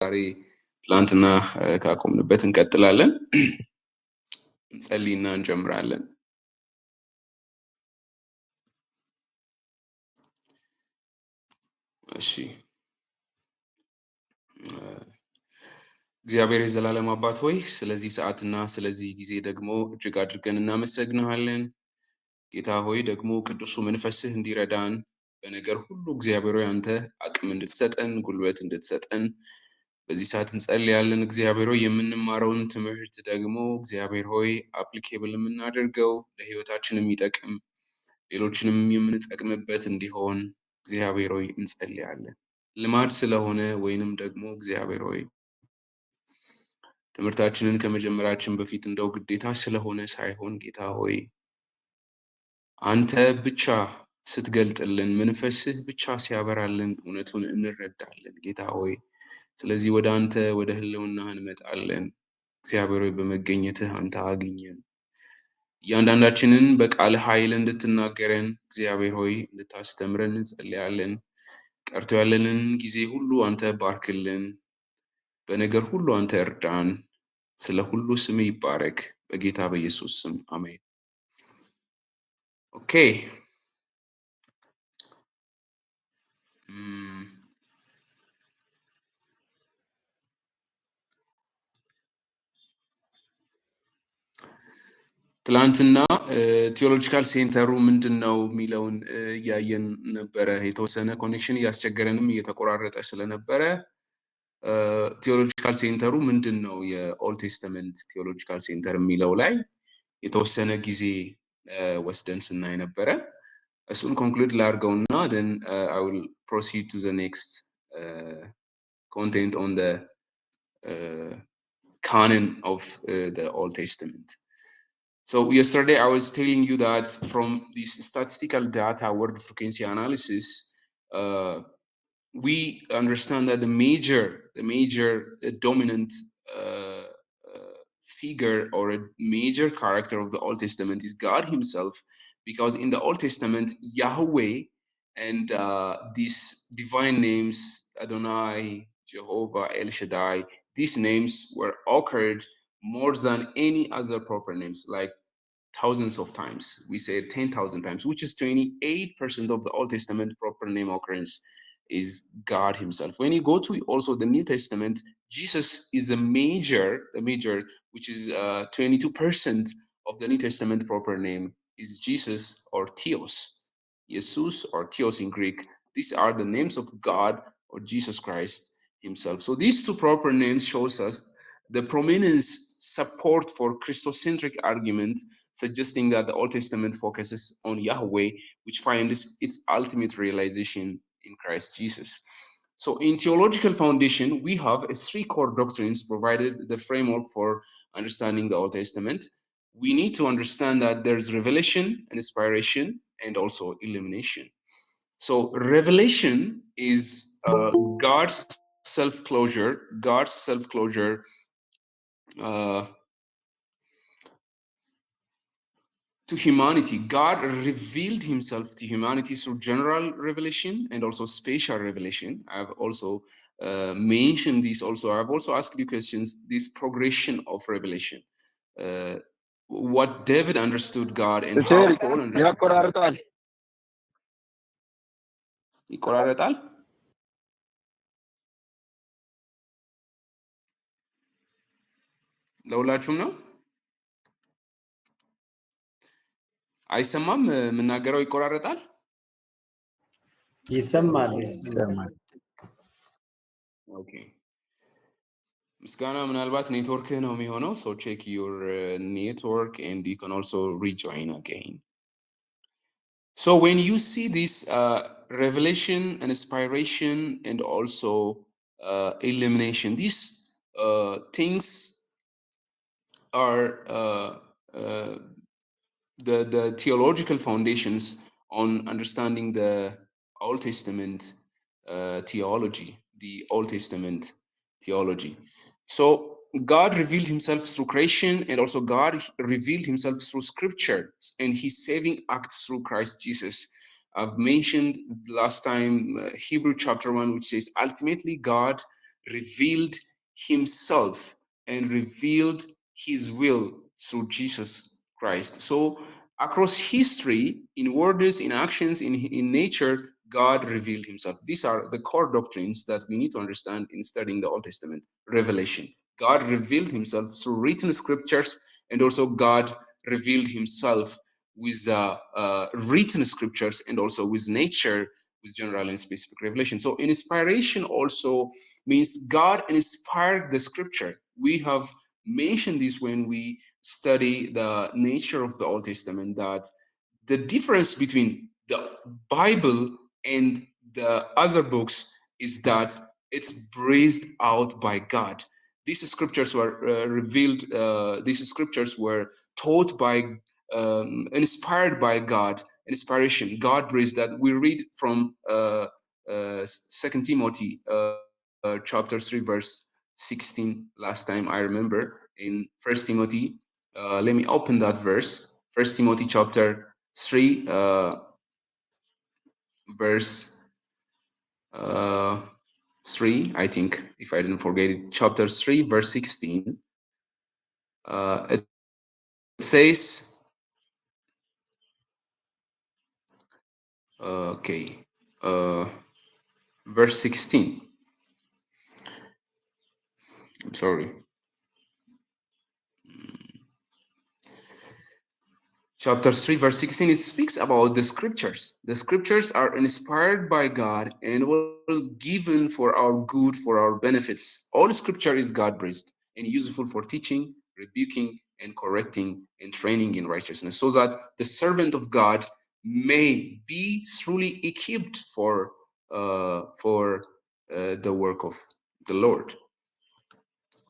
ዛሬ ትላንትና ካቆምንበት እንቀጥላለን። እንጸልይና እንጀምራለን። እሺ። እግዚአብሔር የዘላለም አባት ሆይ ስለዚህ ሰዓትና ስለዚህ ጊዜ ደግሞ እጅግ አድርገን እናመሰግንሃለን። ጌታ ሆይ ደግሞ ቅዱሱ መንፈስህ እንዲረዳን በነገር ሁሉ እግዚአብሔር ሆይ አንተ አቅም እንድትሰጠን ጉልበት እንድትሰጠን በዚህ ሰዓት እንጸልያለን። እግዚአብሔር ሆይ የምንማረውን ትምህርት ደግሞ እግዚአብሔር ሆይ አፕሊኬብል የምናደርገው ለህይወታችን የሚጠቅም ሌሎችንም የምንጠቅምበት እንዲሆን እግዚአብሔር ሆይ እንጸልያለን። ልማድ ስለሆነ ወይንም ደግሞ እግዚአብሔር ሆይ ትምህርታችንን ከመጀመራችን በፊት እንደው ግዴታ ስለሆነ ሳይሆን ጌታ ሆይ አንተ ብቻ ስትገልጥልን መንፈስህ ብቻ ሲያበራልን እውነቱን እንረዳለን ጌታ ሆይ። ስለዚህ ወደ አንተ ወደ ህልውናህ እንመጣለን። እግዚአብሔር ሆይ በመገኘትህ አንተ አግኘን። እያንዳንዳችንን በቃል ኃይል እንድትናገረን እግዚአብሔር ሆይ እንድታስተምረን እንጸልያለን። ቀርቶ ያለንን ጊዜ ሁሉ አንተ ባርክልን። በነገር ሁሉ አንተ እርዳን። ስለ ሁሉ ስም ይባረክ በጌታ በኢየሱስ ስም አሜን። ኦኬ። ትላንትና ቴዎሎጂካል ሴንተሩ ምንድን ነው የሚለውን እያየን ነበረ። የተወሰነ ኮኔክሽን እያስቸገረንም እየተቆራረጠ ስለነበረ ቴዎሎጂካል ሴንተሩ ምንድን ነው የኦልድ ቴስተመንት ቴዎሎጂካል ሴንተር የሚለው ላይ የተወሰነ ጊዜ ወስደን ስናይ ነበረ። እሱን ኮንክሉድ ላድርገውና then I will proceed to the next content on the canon of the Old Testament. So yesterday I was telling you that from this statistical data word frequency analysis, we understand that the major dominant figure or a major character of the Old Testament is God himself, because in the Old Testament, Yahweh and these divine names, Adonai, Jehovah, El Shaddai, these names were occurred more than any other proper names, like thousands of times. We say 10,000 times, which is 28% of the Old Testament proper name occurrence is God himself. When you go to also the New Testament, Jesus is the major, which is 22% of the New Testament proper name is Jesus or Theos. Jesus or Theos in Greek. These are the names of God or Jesus Christ himself. So these two proper names shows us the prominence support for Christocentric argument, suggesting that the Old Testament focuses on Yahweh, which finds its ultimate realization in Christ Jesus. So in theological foundation, we have three core doctrines provided the framework for understanding the Old Testament. We need to understand that there's revelation, inspiration, and also illumination. So revelation is God's self-closure, to humanity. God revealed himself to humanity through general revelation and also spatial revelation. I've also mentioned this also. I've also asked you questions, this progression of revelation. What David understood God and how Paul understood God. ይቆራረጣል። ለሁላችሁም ነው? አይሰማም? የምናገረው ይቆራረጣል? ይሰማል። ኦኬ። ምስጋና ምናልባት ኔትወርክህ ነው የሚሆነው። so check your network and you can also rejoin again. So when you see this revelation and inspiration and also illumination, these things are the theological foundations on understanding the Old Testament theology, the Old Testament theology. So God revealed himself through creation, and also God revealed himself through scripture and his saving act through Christ Jesus. I've mentioned last time Hebrew chapter 1, which says ultimately God revealed himself and revealed his will through Jesus Christ. So across history, in words, in actions, in nature, God revealed himself. These are the core doctrines that we need to understand in studying the Old Testament. Revelation. God revealed himself through written scriptures, and also God revealed himself with written scriptures and also with nature, with general and specific revelation. So inspiration also means God inspired the scripture. We have mentioned this when we study the nature of the Old Testament, that the difference between the Bible and the other books is that it's breathed out by God. These scriptures were revealed, these scriptures were taught by, inspired by God, inspiration. God breathed that. We read from 2 Timothy chapter 3, verse 16, last time I remember, in First Timothy. Let me open that verse. First Timothy chapter 3, verse uh, 3, I think, if I didn't forget it, chapter 3, verse 16. It says, okay, uh, verse 16. I'm sorry. Chapter 3, verse 16, it speaks about the scriptures. The scriptures are inspired by God and was given for our good, for our benefits. All scripture is God breathed and useful for teaching, rebuking, and correcting and training in righteousness, so that the servant of God may be truly equipped for the work of the Lord.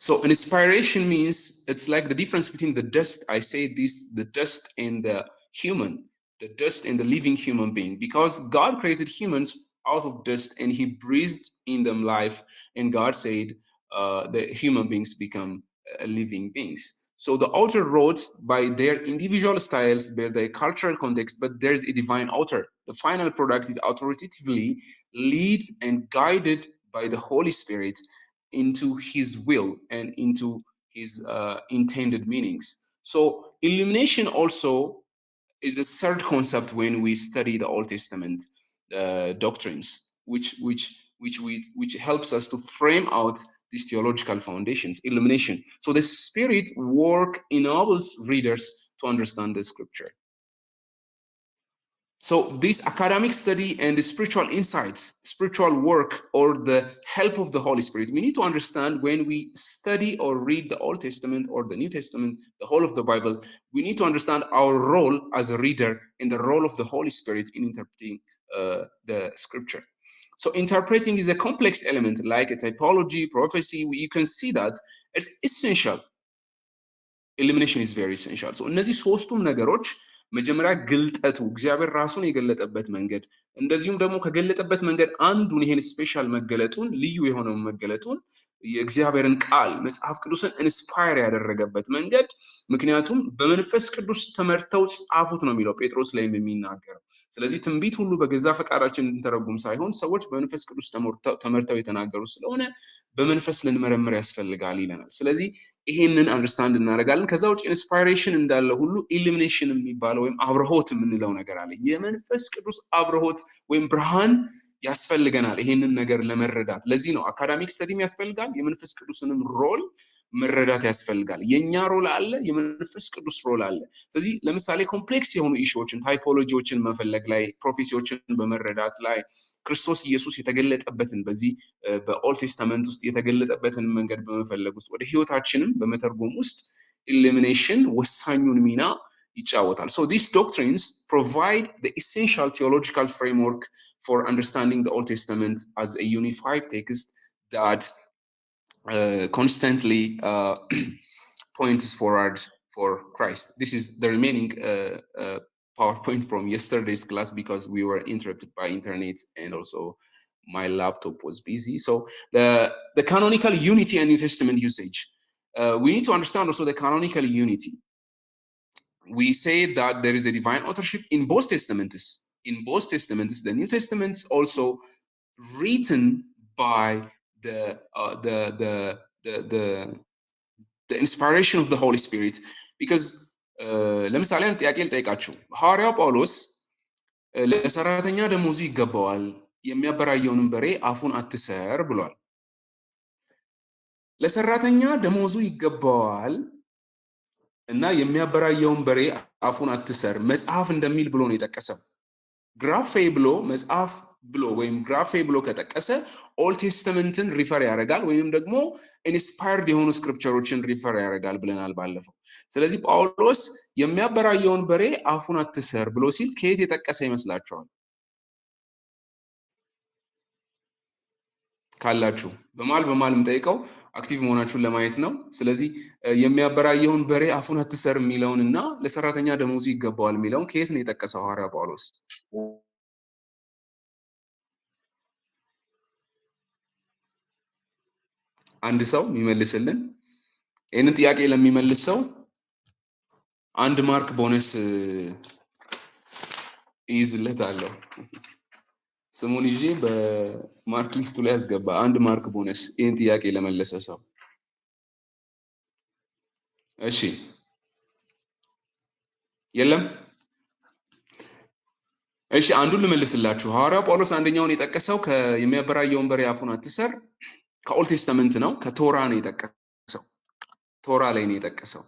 So inspiration means it's like the difference between the dust. I say this, the dust and the human, the dust and the living human being, because God created humans out of dust and he breathed in them life. And God said the human beings become living beings. So the author wrote by their individual styles, by their cultural context, but there's a divine author. The final product is authoritatively led and guided by the Holy Spirit into his will and into his intended meanings. So illumination also is a third concept when we study the Old Testament doctrines, which helps us to frame out these theological foundations. Illumination. So the Spirit work enables readers to understand the Scripture. So this academic study and the spiritual insights, spiritual work, or the help of the Holy Spirit, we need to understand when we study or read the Old Testament or the New Testament, the whole of the Bible, we need to understand our role as a reader and the role of the Holy Spirit in interpreting the scripture. So interpreting is a complex element like a typology, prophecy. You can see that it's essential. ኢሊሚኔሽን ኢዝ ቬሪ ኢሴንሻል። እነዚህ ሶስቱም ነገሮች መጀመሪያ ግልጠቱ እግዚአብሔር ራሱን የገለጠበት መንገድ፣ እንደዚሁም ደግሞ ከገለጠበት መንገድ አንዱን ይሄን ስፔሻል መገለጡን ልዩ የሆነውን መገለጡን የእግዚአብሔርን ቃል መጽሐፍ ቅዱስን ኢንስፓየር ያደረገበት መንገድ፣ ምክንያቱም በመንፈስ ቅዱስ ተመርተው ጻፉት ነው የሚለው ጴጥሮስ ላይም የሚናገረው። ስለዚህ ትንቢት ሁሉ በገዛ ፈቃዳችን እንድንተረጉም ሳይሆን ሰዎች በመንፈስ ቅዱስ ተመርተው የተናገሩ ስለሆነ በመንፈስ ልንመረምር ያስፈልጋል ይለናል። ስለዚህ ይሄንን አንደርስታንድ እናደርጋለን። ከዛ ውጭ ኢንስፓይሬሽን እንዳለ ሁሉ ኢሉሚኔሽን የሚባለው ወይም አብርሆት የምንለው ነገር አለ። የመንፈስ ቅዱስ አብርሆት ወይም ብርሃን ያስፈልገናል ይሄንን ነገር ለመረዳት። ለዚህ ነው አካዳሚክ ስተዲም ያስፈልጋል። የመንፈስ ቅዱስንም ሮል መረዳት ያስፈልጋል። የኛ ሮል አለ፣ የመንፈስ ቅዱስ ሮል አለ። ስለዚህ ለምሳሌ ኮምፕሌክስ የሆኑ ኢሹዎችን፣ ታይፖሎጂዎችን መፈለግ ላይ፣ ፕሮፌሲዎችን በመረዳት ላይ፣ ክርስቶስ ኢየሱስ የተገለጠበትን በዚህ በኦልድ ቴስታመንት ውስጥ የተገለጠበትን መንገድ በመፈለግ ውስጥ ወደ ህይወታችንም በመተርጎም ውስጥ ኢሉሚኔሽን ወሳኙን ሚና ይጫወታል። So these doctrines provide the essential theological framework for understanding the Old Testament as a unified text that constantly points forward for Christ. This is the remaining PowerPoint from yesterday's class because we were interrupted by internet and also my laptop was busy. So the canonical unity and New Testament usage. We need to understand also the canonical unity. We say that there is a divine authorship in both testaments. In both testaments, the New Testament is also written by the the inspiration of the Holy Spirit because ለምሳሌ አንድ ጥያቄ ልጠይቃችሁ። ሐዋርያው ጳውሎስ ለሰራተኛ ደሞዙ ይገባዋል፣ የሚያበራየውንም በሬ አፉን አትሰር ብሏል። ለሰራተኛ ደሞዙ ይገባዋል እና የሚያበራየውን በሬ አፉን አትሰር መጽሐፍ እንደሚል ብሎ ነው የጠቀሰው። ግራፌ ብሎ መጽሐፍ ብሎ ወይም ግራፌ ብሎ ከጠቀሰ ኦልድ ቴስተመንትን ሪፈር ያደርጋል ወይም ደግሞ ኢንስፓየርድ የሆኑ ስክሪፕቸሮችን ሪፈር ያደርጋል ብለናል ባለፈው። ስለዚህ ጳውሎስ የሚያበራየውን በሬ አፉን አትሰር ብሎ ሲል ከየት የጠቀሰ ይመስላችኋል? ካላችሁ በማል የምጠይቀው አክቲቭ መሆናችሁን ለማየት ነው። ስለዚህ የሚያበራየውን በሬ አፉን አትሰር የሚለውን እና ለሰራተኛ ደሞዙ ይገባዋል የሚለውን ከየት ነው የጠቀሰው ሐዋርያ ጳውሎስ? አንድ ሰው የሚመልስልን? ይህንን ጥያቄ ለሚመልስ ሰው አንድ ማርክ ቦነስ ይይዝለታለሁ። ስሙን ይዤ በማርክ ሊስቱ ላይ ያስገባ። አንድ ማርክ ቦነስ ይህን ጥያቄ ለመለሰ ሰው። እሺ የለም? እሺ አንዱን ልመልስላችሁ። ሐዋርያው ጳውሎስ አንደኛውን የጠቀሰው የሚያበራየውን በሬ አፉን አትሰር ከኦልድ ቴስተመንት ነው፣ ከቶራ ነው የጠቀሰው። ቶራ ላይ ነው የጠቀሰው።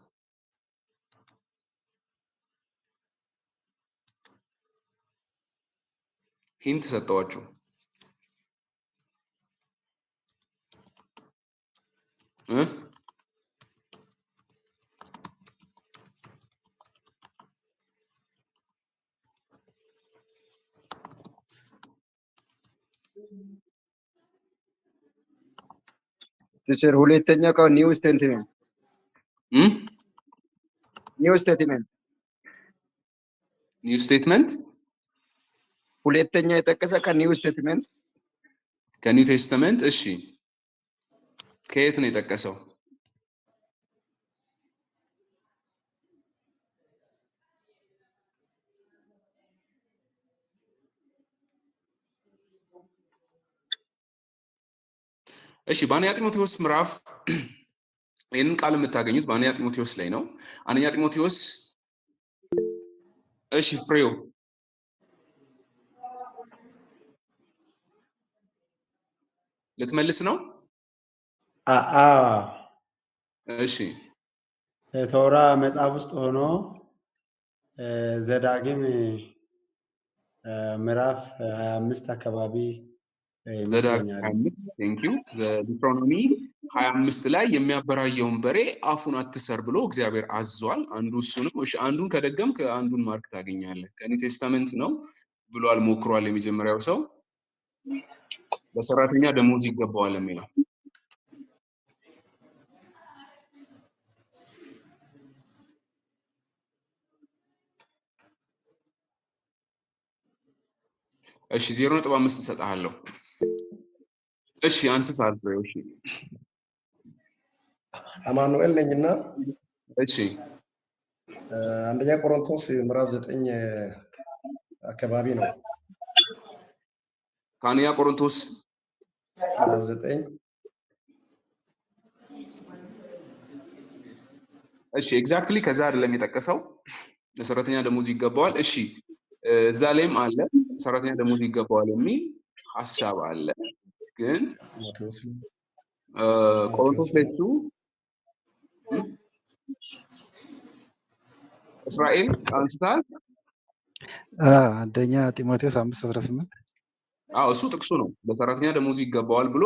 ሂንት ሰጠዋችሁ። ቲቸር ሁለተኛው ቃል ኒው ስቴትመንት ኒው ስቴትመንት ኒው ስቴትመንት ሁለተኛ የጠቀሰ ከኒው ስቴትመንት ከኒው ቴስተመንት። እሺ ከየት ነው የጠቀሰው? እሺ በአንደኛ ጢሞቴዎስ ምዕራፍ ይህንን ቃል የምታገኙት በአንደኛ ጢሞቴዎስ ላይ ነው። አንደኛ ጢሞቴዎስ እሺ ፍሬው ልትመልስ ነው? እሺ ቶራ መጽሐፍ ውስጥ ሆኖ ዘዳግም ምዕራፍ 25 አካባቢ ዘዳግም 25 ቴንክ ዩ ዲውትሮኖሚ 25 ላይ የሚያበራየውን በሬ አፉን አትሰር ብሎ እግዚአብሔር አዟል። አንዱ እሱ ነው። እሺ አንዱን ከደገምክ አንዱን ማርክ ታገኛለህ። ከኒው ቴስታመንት ነው ብሏል፣ ሞክሯል። የመጀመሪያው ሰው ለሰራተኛ ደሞዝ ይገባዋል የሚለው እሺ 0.5 እሰጥሃለሁ። እሺ አንስታል ፍሬው። እሺ አማኑኤል ነኝና እሺ አንደኛ ቆሮንቶስ ምዕራፍ 9 አካባቢ ነው። ከአንደኛ ቆሮንቶስ ምዕራፍ 9 እሺ ኤግዛክትሊ ከዛ አይደለም የጠቀሰው ለሰራተኛ ደሞዝ ይገባዋል። እሺ እዛ ላይም አለ ሰራተኛ ደሞዝ ይገባዋል የሚል ሐሳብ አለ። ግን ቆሮንቶስ ላይ እሱ እስራኤል አንስታል። አንደኛ ጢሞቴዎስ 5:18 እሱ ጥቅሱ ነው። ለሰራተኛ ደሞዙ ይገባዋል ብሎ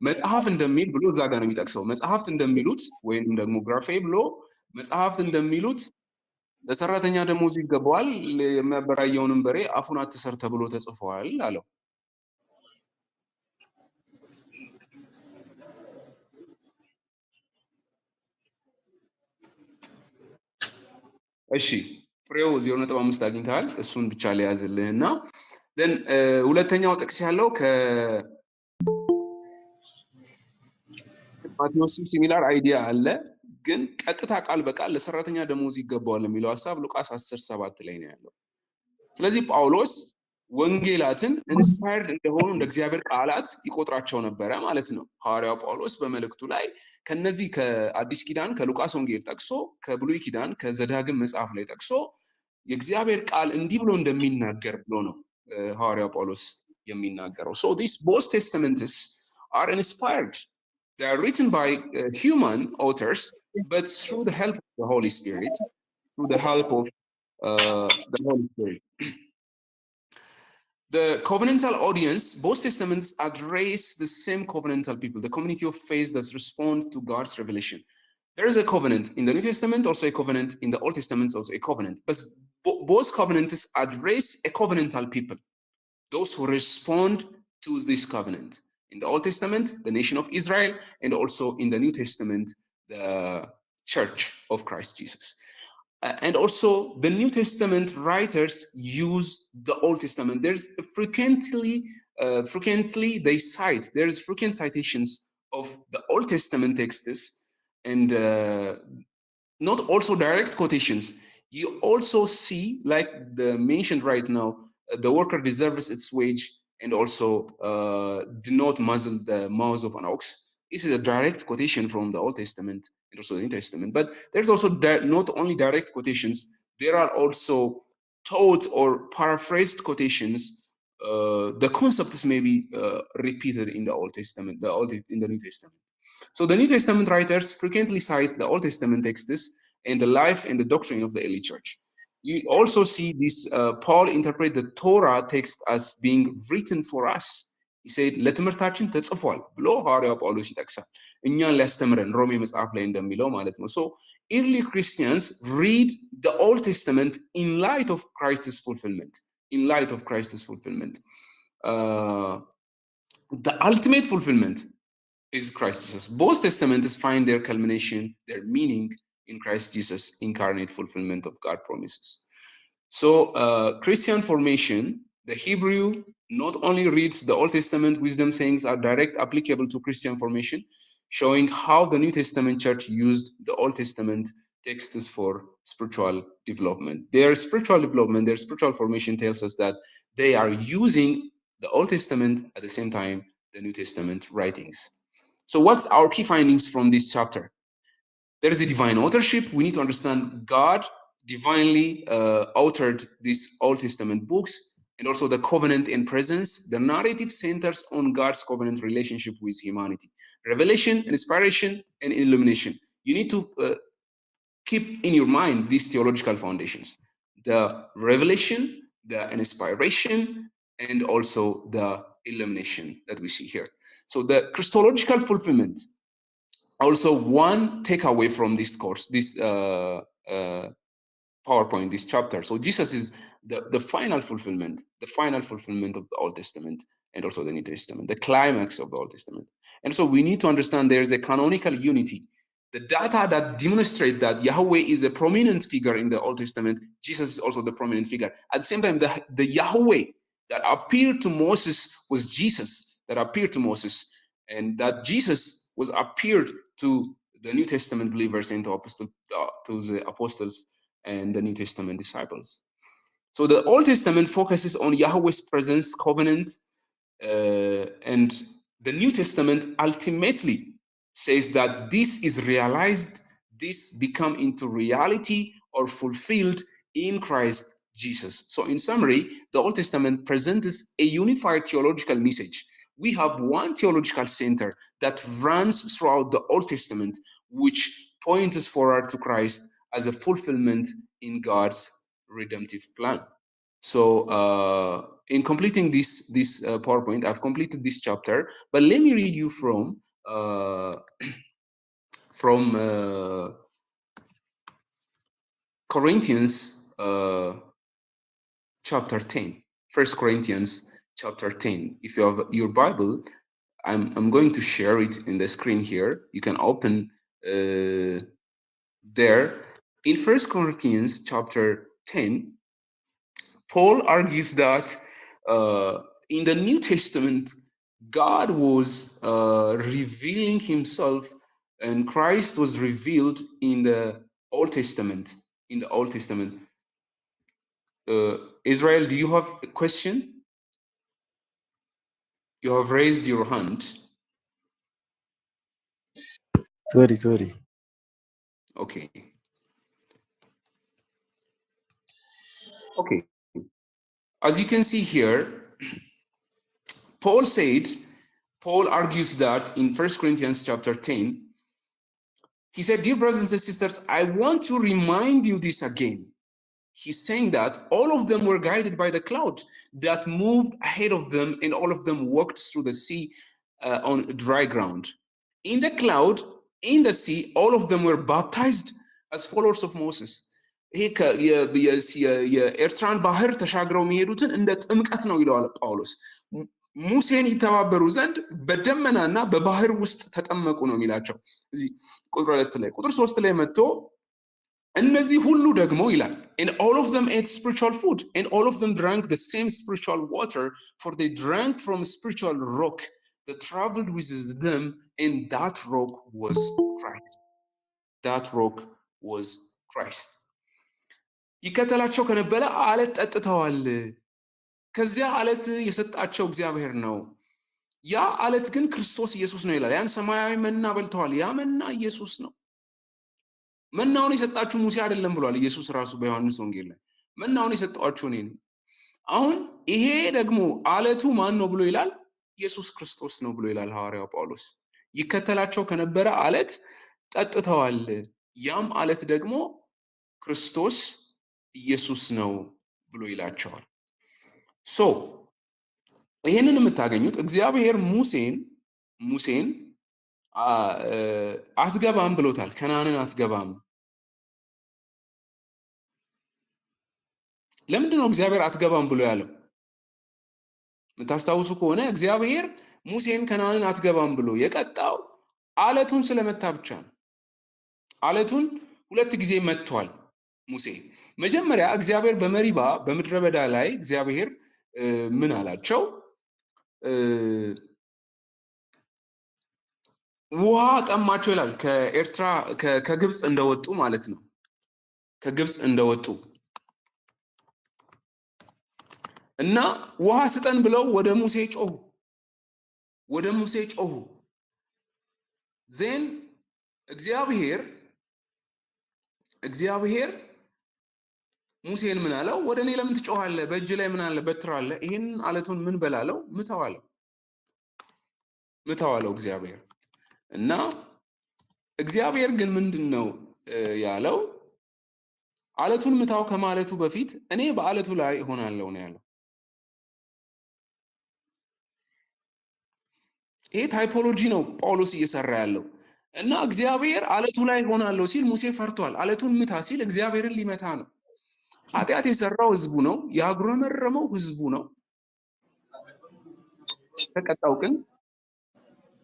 መጽሐፍ እንደሚል ብሎ እዛ ጋር ነው የሚጠቅሰው። መጽሐፍት እንደሚሉት ወይም ደግሞ ግራፌ ብሎ መጽሐፍት እንደሚሉት ለሰራተኛ ደሞዙ ይገባዋል፣ የሚያበራየውንም በሬ አፉን አትሰር ተብሎ ተጽፏል አለው። እሺ ፍሬው 0.5 አግኝተሃል። እሱን ብቻ ሊያዝልህና ደን ሁለተኛው ጥቅስ ያለው ከማቴዎስም ሲሚላር አይዲያ አለ፣ ግን ቀጥታ ቃል በቃል ለሰራተኛ ደሞዝ ይገባዋል የሚለው ሐሳብ ሉቃስ 10:7 ላይ ነው ያለው። ስለዚህ ጳውሎስ ወንጌላትን ኢንስፓየርድ እንደሆኑ እንደ እግዚአብሔር ቃላት ይቆጥራቸው ነበረ ማለት ነው። ሐዋርያው ጳውሎስ በመልእክቱ ላይ ከነዚህ ከአዲስ ኪዳን ከሉቃስ ወንጌል ጠቅሶ ከብሉይ ኪዳን ከዘዳግም መጽሐፍ ላይ ጠቅሶ የእግዚአብሔር ቃል እንዲህ ብሎ እንደሚናገር ብሎ ነው ሐዋርያው ጳውሎስ የሚናገረው። So these both testaments are inspired. They are written by human authors, but through the help of the Holy Spirit, through the help of the Holy Spirit. The covenantal audience, both testaments address the same covenantal people, the community of faith that respond to God's revelation. There is a covenant in the New Testament, also a covenant in the Old Testament, also a covenant. But both covenants address a covenantal people, those who respond to this covenant. In the Old Testament, the nation of Israel, and also in the New Testament, the Church of Christ Jesus. And also the New Testament writers use the Old Testament. There's frequently they cite, there's frequent citations of the Old Testament texts, and not also direct quotations. You also see, like the mentioned right now, the worker deserves its wage, and also do not muzzle the mouth of an ox. This is a direct quotation from the Old Testament and also the New Testament. But there's also not only direct quotations, there are also taught or paraphrased quotations. The concepts may be repeated in the Old Testament, in the New Testament. So the New Testament writers frequently cite the Old Testament texts and the life and the doctrine of the early church. You also see this, Paul interpret the Torah text as being written for us. He said, ለትምህርታችን ተጽፏል ብሎ ሐዋርያው ጳውሎስ ይጠቅሳል። እኛን ሊያስተምረን ሮሜ መጽሐፍ ላይ እንደሚለው ማለት ነው። So early Christians read the Old Testament in light of Christ's fulfillment. In light of Christ's fulfillment. The ultimate fulfillment is Christ Jesus. Both testaments find their culmination, their meaning in Christ Jesus' incarnate fulfillment of God's promises. So Christian formation, the Hebrew not only reads the Old Testament wisdom sayings are direct applicable to Christian formation, showing how the New Testament church used the Old Testament texts for spiritual development. Their spiritual development, their spiritual formation tells us that they are using the Old Testament at the same time the New Testament writings. So what's our key findings from this chapter? There is a divine authorship. We need to understand God divinely authored these Old Testament books, and also the covenant and presence. The narrative centers on God's covenant relationship with humanity. Revelation, inspiration, and illumination. You need to keep in your mind these theological foundations. The revelation, the inspiration, and also the illumination that we see here. So the Christological fulfillment, also one takeaway from this course, this PowerPoint, this chapter. So Jesus is the final fulfillment of the Old Testament and also the New Testament, the climax of the Old Testament. And so we need to understand there is a canonical unity. The data that demonstrate that Yahweh is a prominent figure in the Old Testament, Jesus is also the prominent figure. At the same time, the Yahweh that appeared to Moses was Jesus that appeared to Moses, and that Jesus was appeared to the New Testament believers and to the apostles and the New Testament disciples. So the Old Testament focuses on Yahweh's presence, covenant, and the New Testament ultimately says that this is realized, this become into reality or fulfilled in Christ Jesus. So in summary, the Old Testament presents a unified theological message. We have one theological center that runs throughout the Old Testament, which points us forward to Christ as a fulfillment in God's redemptive plan. So in completing this PowerPoint, I've completed this chapter, but let me read you from Corinthians chapter 10, 1 Corinthians chapter 10. If you have your Bible, I'm going to share it in the screen here. You can open there. In 1 Corinthians chapter 10, Paul argues that in the New Testament, God was revealing himself, and Christ was revealed in the Old Testament. In the Old Testament. Israel, do you have a question? You have raised your hand. Sorry. Okay. Okay. As you can see here, Paul argues that in 1 Corinthians chapter 10, he said, dear brothers and sisters, I want to remind you this again. He's saying that all of them were guided by the cloud that moved ahead of them, and all of them walked through the sea on dry ground. In the cloud, in the sea, all of them were baptized as followers of Moses. የኤርትራን ባህር ተሻግረው የሚሄዱትን እንደ ጥምቀት ነው ይለዋል ጳውሎስ። ሙሴን ይተባበሩ ዘንድ በደመናና በባህር ውስጥ ተጠመቁ ነው የሚላቸው። እዚህ ቁጥር 2 ላይ ቁጥር 3 ላይ መጥቶ እነዚህ ሁሉ ደግሞ ይላል and all of them ate spiritual food and all of them drank the same spiritual water for they drank from a spiritual rock that traveled with them and that rock was Christ. That rock was Christ. ይከተላቸው ከነበረ አለት ጠጥተዋል። ከዚያ አለት የሰጣቸው እግዚአብሔር ነው። ያ አለት ግን ክርስቶስ ኢየሱስ ነው ይላል። ያን ሰማያዊ መና በልተዋል። ያ መና ኢየሱስ ነው። መናውን የሰጣችሁ ሙሴ አይደለም ብሏል ኢየሱስ ራሱ በዮሐንስ ወንጌል ላይ። መናውን የሰጣችሁ እኔ ነኝ። አሁን ይሄ ደግሞ አለቱ ማን ነው ብሎ ይላል? ኢየሱስ ክርስቶስ ነው ብሎ ይላል ሐዋርያው ጳውሎስ። ይከተላቸው ከነበረ አለት ጠጥተዋል። ያም አለት ደግሞ ክርስቶስ ኢየሱስ ነው ብሎ ይላቸዋል። ሶ ይሄንን የምታገኙት እግዚአብሔር ሙሴን አትገባም ብሎታል። ከነዓንን አትገባም። ለምንድን ነው እግዚአብሔር አትገባም ብሎ ያለው? የምታስታውሱ ከሆነ እግዚአብሔር ሙሴን ከነዓንን አትገባም ብሎ የቀጣው አለቱን ስለመታ ብቻ ነው። አለቱን 2 ጊዜ መጥቷል ሙሴ። መጀመሪያ እግዚአብሔር በመሪባ በምድረ በዳ ላይ እግዚአብሔር ምን አላቸው? ውሃ ጠማቸው ይላል። ከኤርትራ ከግብጽ እንደወጡ ማለት ነው። ከግብጽ እንደወጡ እና ውሃ ስጠን ብለው ወደ ሙሴ ጮሁ። ዜን እግዚአብሔር ሙሴን ምን አለው? ወደ እኔ ለምን ትጮሃለህ? በእጅ ላይ ምን አለ? በትር አለ። ይሄን አለቱን ምን በላለው? ምታዋለው እግዚአብሔር። እና እግዚአብሔር ግን ምንድነው ያለው? አለቱን ምታው ከማለቱ በፊት እኔ በአለቱ ላይ ሆናለሁ ነው ያለው። ይሄ ታይፖሎጂ ነው ጳውሎስ እየሰራ ያለው። እና እግዚአብሔር አለቱ ላይ ሆናለሁ ሲል ሙሴ ፈርቷል። አለቱን ምታ ሲል እግዚአብሔርን ሊመታ ነው። ኃጢአት የሰራው ህዝቡ ነው። ያጉረመረመው ህዝቡ ነው። ተቀጣው ግን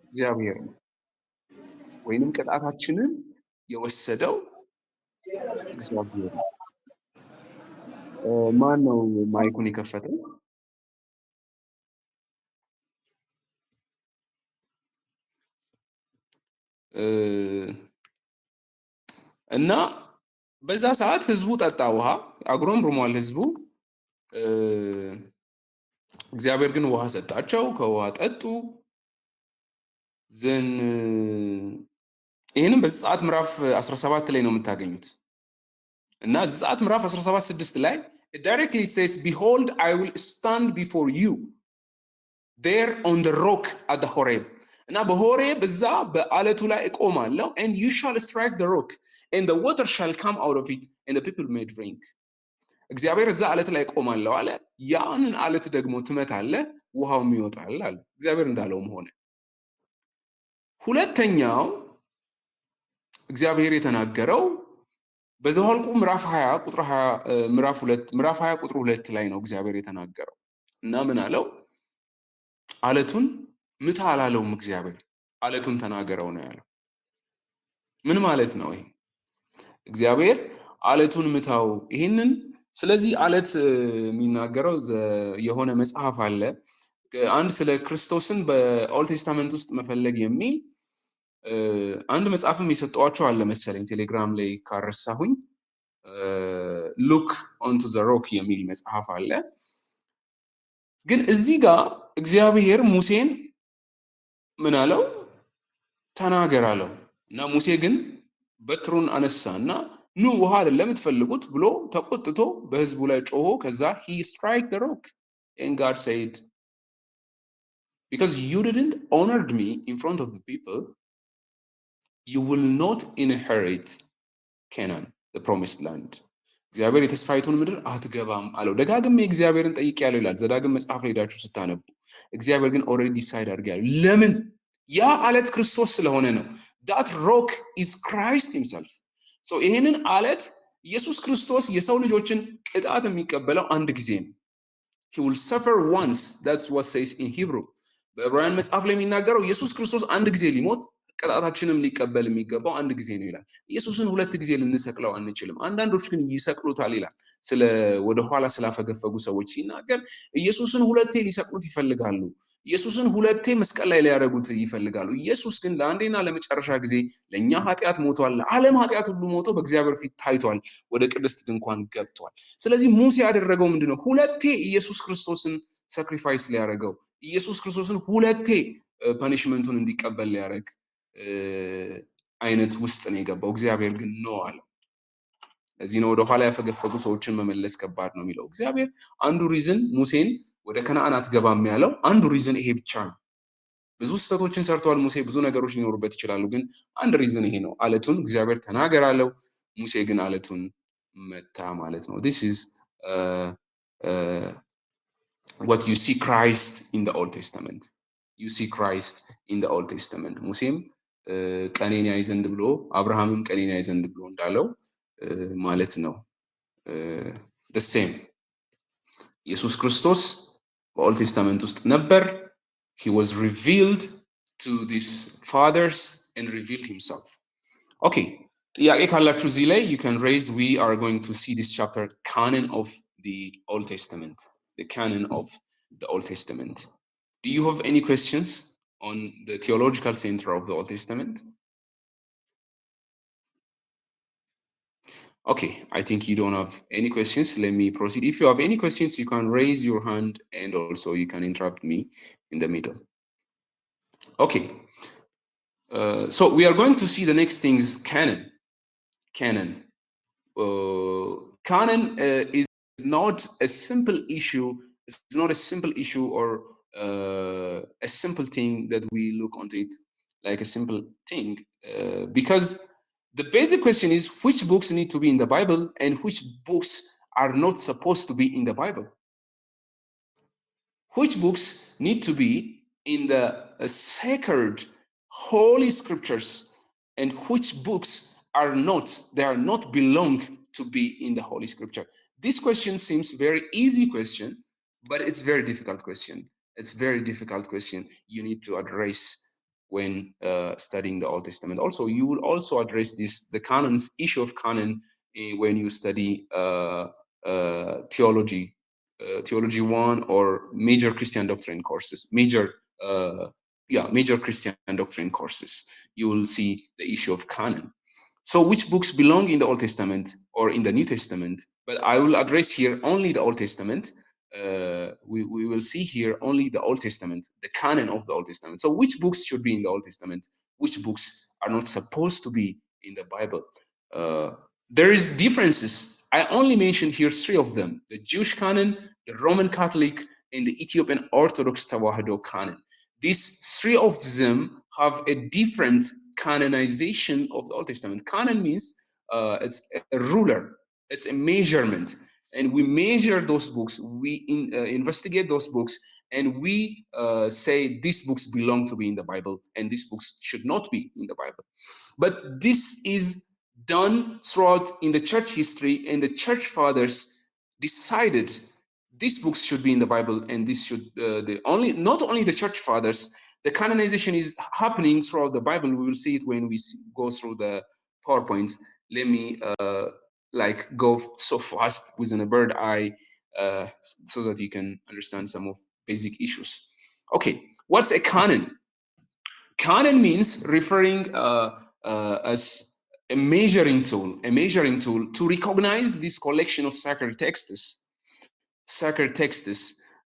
እግዚአብሔር ነው። ወይንም ቅጣታችንን የወሰደው እግዚአብሔር ነው። ማን ነው ማይኩን የከፈተው? እና በዛ ሰዓት ህዝቡ ጠጣ ውሃ፣ አጉረምርሟል ህዝቡ። እግዚአብሔር ግን ውሃ ሰጣቸው፣ ከውሃ ጠጡ። ይህንም በዘጸአት ምዕራፍ 17 ላይ ነው የምታገኙት። እና ዘጸአት ምዕራፍ 17:6 ላይ directly it says behold I will stand before you there on the rock at the Horeb እና በሆሬብ እዛ በአለቱ ላይ እቆማለሁ and you shall strike the rock and the water shall come out of it and the people may drink። እግዚአብሔር እዛ አለት ላይ እቆማለሁ አለ። ያንን አለት ደግሞ ትመታለህ፣ ውሃውም ይወጣል አለ። እግዚአብሔር እንዳለውም ሆነ። ሁለተኛው እግዚአብሔር የተናገረው በዘኍልቍ ምዕራፍ 20 ቁጥር 20 ምዕራፍ 20 ቁጥር 2 ላይ ነው እግዚአብሔር የተናገረው። እና ምን አለው? አለቱን ምታ አላለውም እግዚአብሔር፣ አለቱን ተናገረው ነው ያለው። ምን ማለት ነው ይሄ? እግዚአብሔር አለቱን ምታው። ይሄንን ስለዚህ አለት የሚናገረው የሆነ መጽሐፍ አለ። አንድ ስለ ክርስቶስን በኦልድ ቴስታመንት ውስጥ መፈለግ የሚል አንድ መጽሐፍም የሰጠዋቸው አለ መሰለኝ፣ ቴሌግራም ላይ ካረሳሁኝ ሉክ ኦንቱ ዘ ሮክ የሚል መጽሐፍ አለ። ግን እዚህ ጋር እግዚአብሔር ሙሴን ምን አለው? ተናገር አለው እና ሙሴ ግን በትሩን አነሳና ኑ ውሃ አይደለም የምትፈልጉት ብሎ ተቆጥቶ በህዝቡ ላይ ጮሆ ከዛ he strike the rock and God said because you didn't honored me in front of the people you will not inherit Canaan the promised land እግዚአብሔር የተስፋይቱን ምድር አትገባም አለው። ደጋግሜ እግዚአብሔርን ጠይቄያለሁ ይላል ዘዳግም መጽሐፍ ላይ ሄዳችሁ ስታነቡ። እግዚአብሔር ግን ኦልሬዲ ዲሳይድ አድርጌያለሁ። ለምን? ያ አለት ክርስቶስ ስለሆነ ነው። that rock is Christ himself so ይሄንን አለት ኢየሱስ ክርስቶስ የሰው ልጆችን ቅጣት የሚቀበለው አንድ ጊዜ ነው። he will suffer once that's what says in Hebrew በዕብራውያን መጽሐፍ ላይ የሚናገረው ኢየሱስ ክርስቶስ አንድ ጊዜ ሊሞት ቅጣታችንም ሊቀበል የሚገባው አንድ ጊዜ ነው ይላል። ኢየሱስን ሁለት ጊዜ ልንሰቅለው አንችልም። አንዳንዶች ግን ይሰቅሉታል ይላል። ስለ ወደ ኋላ ስላፈገፈጉ ሰዎች ሲናገር ኢየሱስን ሁለቴ ሊሰቅሉት ይፈልጋሉ። ኢየሱስን ሁለቴ መስቀል ላይ ሊያደርጉት ይፈልጋሉ። ኢየሱስ ግን ለአንዴና ለመጨረሻ ጊዜ ለኛ ኃጢአት ሞቷል። ለዓለም ኃጢአት ሁሉ ሞቶ በእግዚአብሔር ፊት ታይቷል። ወደ ቅድስት ድንኳን ገብቷል። ስለዚህ ሙሴ ያደረገው ምንድነው? ሁለቴ ኢየሱስ ክርስቶስን ሳክሪፋይስ ሊያደርገው ኢየሱስ ክርስቶስን ሁለቴ ፐኒሽመንቱን እንዲቀበል ሊያደርግ አይነት ውስጥ ነው የገባው። እግዚአብሔር ግን ኖ አለው። ለዚህ ነው ወደ ኋላ ያፈገፈጉ ሰዎችን መመለስ ከባድ ነው የሚለው። እግዚአብሔር አንዱ ሪዝን ሙሴን ወደ ከነዓን አትገባም ያለው አንዱ ሪዝን ይሄ ብቻ ነው። ብዙ ስህተቶችን ሰርተዋል ሙሴ፣ ብዙ ነገሮች ሊኖሩበት ይችላሉ፣ ግን አንድ ሪዝን ይሄ ነው። አለቱን እግዚአብሔር ተናገር አለው፣ ሙሴ ግን አለቱን መታ ማለት ነው። this is what you see Christ in the Old Testament. You see Christ in the Old Testament. ሙሴም ቀኔን ያይ ዘንድ ብሎ አብርሃምም ቀኔን ያይ ዘንድ ብሎ እንዳለው ማለት ነው። the same ኢየሱስ ክርስቶስ በኦልድ ቴስታመንት ውስጥ ነበር። he was revealed to these fathers and revealed himself. okay ጥያቄ ካላችሁ እዚህ ላይ you can raise. we are going to see this chapter canon of the Old Testament, the canon of the Old Testament. Do you have any questions on the theological center of the Old Testament? Okay, I think you don't have any questions. Let me proceed. If you have any questions, you can raise your hand and also you can interrupt me in the middle. Okay, so we are going to see the next thing is canon. Canon. Canon is not a simple issue. It's not a simple issue or a simple thing that we look onto it like a simple thing because the basic question is which books need to be in the Bible and which books are not supposed to be in the Bible. Which books need to be in the sacred holy scriptures and which books are not, they are not belong to be in the holy scripture. This question seems very easy question, but it's very difficult question. It's very difficult question you need to address when studying the Old Testament. Also, you will also address this, the canons, issue of canon when you study theology, theology 1 or major Christian doctrine courses, major Christian doctrine courses. You will see the issue of canon. So which books belong in the Old Testament or in the New Testament? But I will address here only the Old Testament. We will see here only the Old Testament, the canon of the Old Testament. So which books should be in the Old Testament? Which books are not supposed to be in the Bible? There is differences. I only mentioned here 3 of them: the Jewish canon, the Roman Catholic, and the Ethiopian Orthodox Tewahedo canon. These 3 of them have a different canonization of the Old Testament. Canon means it's a ruler, it's a measurement, and we measure those books, we investigate those books, and we say these books belong to be in the Bible and these books should not be in the Bible. But this is done throughout in the church history, and the church fathers decided these books should be in the Bible and this should not only the church fathers. The canonization is happening throughout the Bible. We will see it when we go through the PowerPoint. Let me like go so fast within a bird eye so that you can understand some of basic issues. Okay, what's a canon? Canon means referring as a measuring tool to recognize this collection of sacred texts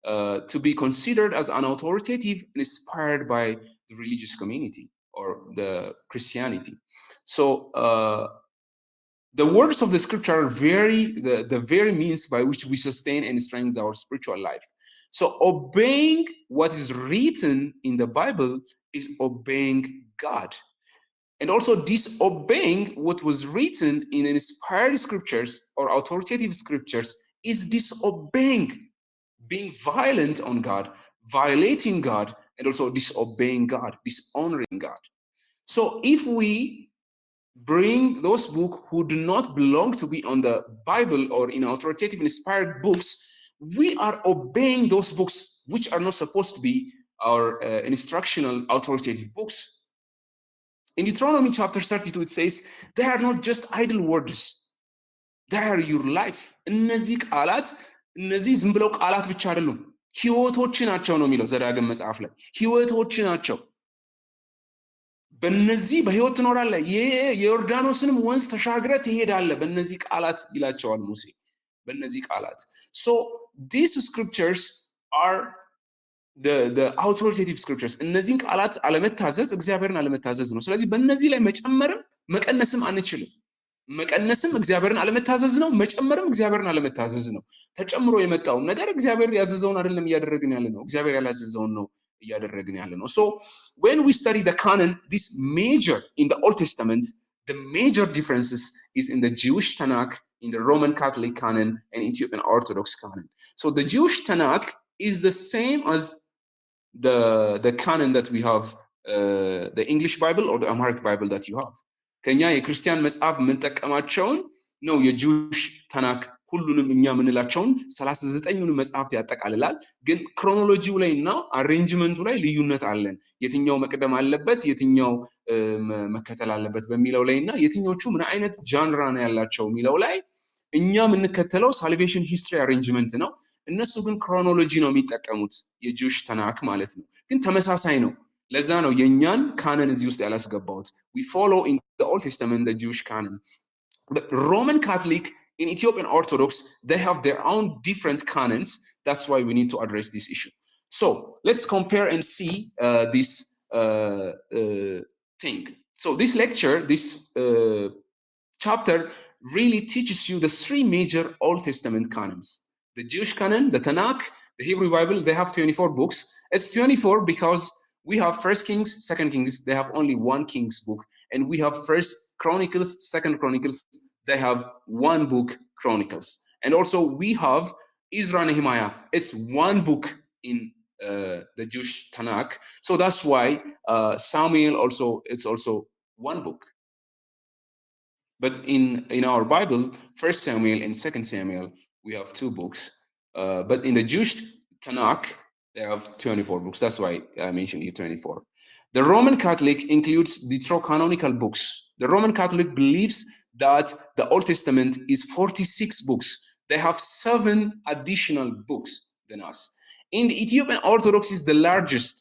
to be considered as an authoritative inspired by the religious community or the Christianity. So the words of the scripture are the very means by which we sustain and strengthen our spiritual life. So obeying what is written in the Bible is obeying God. And also disobeying what was written in inspired scriptures or authoritative scriptures is disobeying, being violent on God, violating God, and also disobeying God, dishonoring God. So if we bring those books who do not belong to be on the Bible or in authoritative inspired books, we are obeying those books which are not supposed to be our instructional authoritative books. In Deuteronomy chapter 32, it says, they are not just idle words, they are your life. እነዚህ ቃላት እነዚህ ዝም ብለው ቃላት ብቻ አይደሉም፣ ህይወቶች ናቸው ነው የሚለው ዘዳግም መጽሐፍ ላይ። ህይወቶች ናቸው። በእነዚህ በህይወት ትኖራለህ፣ የዮርዳኖስንም ወንዝ ተሻግረህ ትሄዳለህ በእነዚህ ቃላት ይላቸዋል ሙሴ። በእነዚህ ቃላት so these scriptures are the authoritative scriptures. እነዚህን ቃላት አለመታዘዝ እግዚአብሔርን አለመታዘዝ ነው። ስለዚህ በእነዚህ ላይ መጨመርም መቀነስም አንችልም። መቀነስም እግዚአብሔርን አለመታዘዝ ነው፣ መጨመርም እግዚአብሔርን አለመታዘዝ ነው። ተጨምሮ የመጣውን ነገር እግዚአብሔር ያዘዘውን አይደለም እያደረግን ያለ ነው፣ እግዚአብሔር ያላዘዘውን ነው እያደረግን ያለ ነው። So when we study the canon, this major in the Old Testament, the major differences is in the Jewish Tanakh, in the Roman Catholic canon, and Ethiopian Orthodox canon. So the Jewish Tanakh is the same as the canon that we have, the English Bible or the Amharic Bible that you have. ከኛ የክርስቲያን መጽሐፍ የምንጠቀማቸውን ነው የጂውሽ ታናክ ሁሉንም እኛ የምንላቸውን 39ኙን መጽሐፍት ያጠቃልላል። ግን ክሮኖሎጂው ላይ እና አሬንጅመንቱ ላይ ልዩነት አለን። የትኛው መቅደም አለበት፣ የትኛው መከተል አለበት በሚለው ላይ እና የትኞቹ ምን አይነት ጃንራ ነው ያላቸው የሚለው ላይ እኛ የምንከተለው ሳልቬሽን ሂስትሪ አሬንጅመንት ነው። እነሱ ግን ክሮኖሎጂ ነው የሚጠቀሙት የጂውሽ ታናክ ማለት ነው። ግን ተመሳሳይ ነው። ለዛ ነው የኛን ካነን እዚህ ውስጥ ያላስገባሁት። we follow in the Old Testament the Jewish canon. The Roman Catholic in Ethiopian Orthodox, they have their own different canons. That's why we need to address this issue. So let's compare and see this thing. So this lecture, this chapter really teaches you the three major Old Testament canons. The Jewish canon, the Tanakh, the Hebrew Bible, they have 24 books. It's 24 because we have First Kings, Second Kings, they have only one Kings book. And we have First Chronicles, Second Chronicles, they have one book, Chronicles. And also we have Ezra Nehemiah. It's one book in the Jewish Tanakh. So that's why Samuel also, it's also one book. But in our Bible, First Samuel and Second Samuel, we have two books. But in the Jewish Tanakh, they have 24 books. That's why I mentioned here 24. The Roman Catholic includes deuterocanonical books. The Roman Catholic believes that the Old Testament is 46 books. They have 7 additional books than us. In the Ethiopian Orthodox is the largest.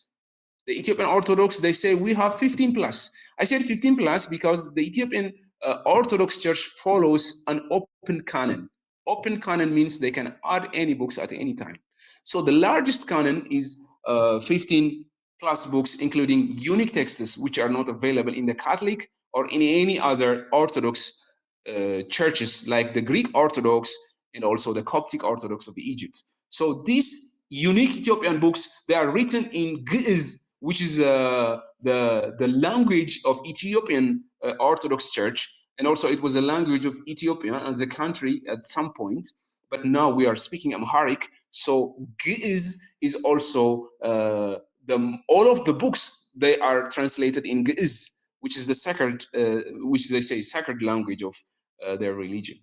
The Ethiopian Orthodox, they say we have 15 plus. I said 15 plus because the Ethiopian Orthodox Church follows an open canon. Open canon means they can add any books at any time. So the largest canon is 15 plus books, including unique texts which are not available in the Catholic or in any other Orthodox churches like the Greek Orthodox and also the Coptic Orthodox of Egypt. So these unique Ethiopian books, they are written in Ge'ez, which is the language of Ethiopian Orthodox Church. And also it was a language of Ethiopia as a country at some point. But now we are speaking Amharic, so Ge'ez is also all of the books, they are translated in Ge'ez, which is the sacred, which they say sacred language of their religion.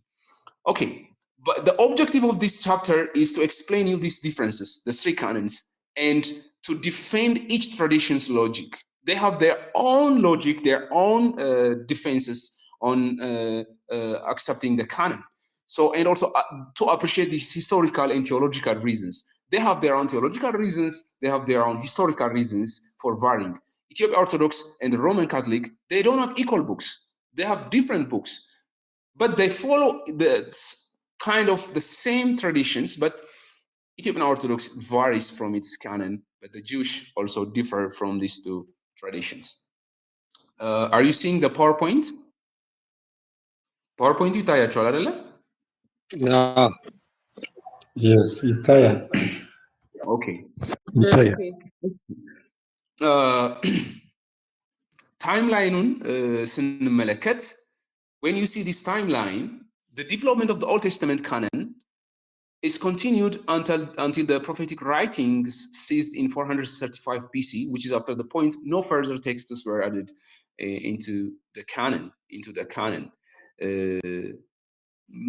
Okay, but the objective of this chapter is to explain you these differences, the three canons, and to defend each tradition's logic. They have their own logic, their own defenses on accepting the canon. So, and also to appreciate these historical and theological reasons. They have their own theological reasons, they have their own historical reasons for varying. Ethiopian Orthodox and the Roman Catholic, they don't have equal books. They have different books, but they follow the kind of the same traditions, but Ethiopian Orthodox varies from its canon, but the Jewish also differ from these two traditions. Are you seeing the PowerPoint? PowerPoint ይታያችኋል አይደለ? Yes, ይታያል። Okay. ይታያል። ታይምላይኑን ስንመለከት when you see this timeline, the development of the Old Testament canon is continued until the prophetic writings ceased in 435 BC, which is after the point no further texts were added into the canon.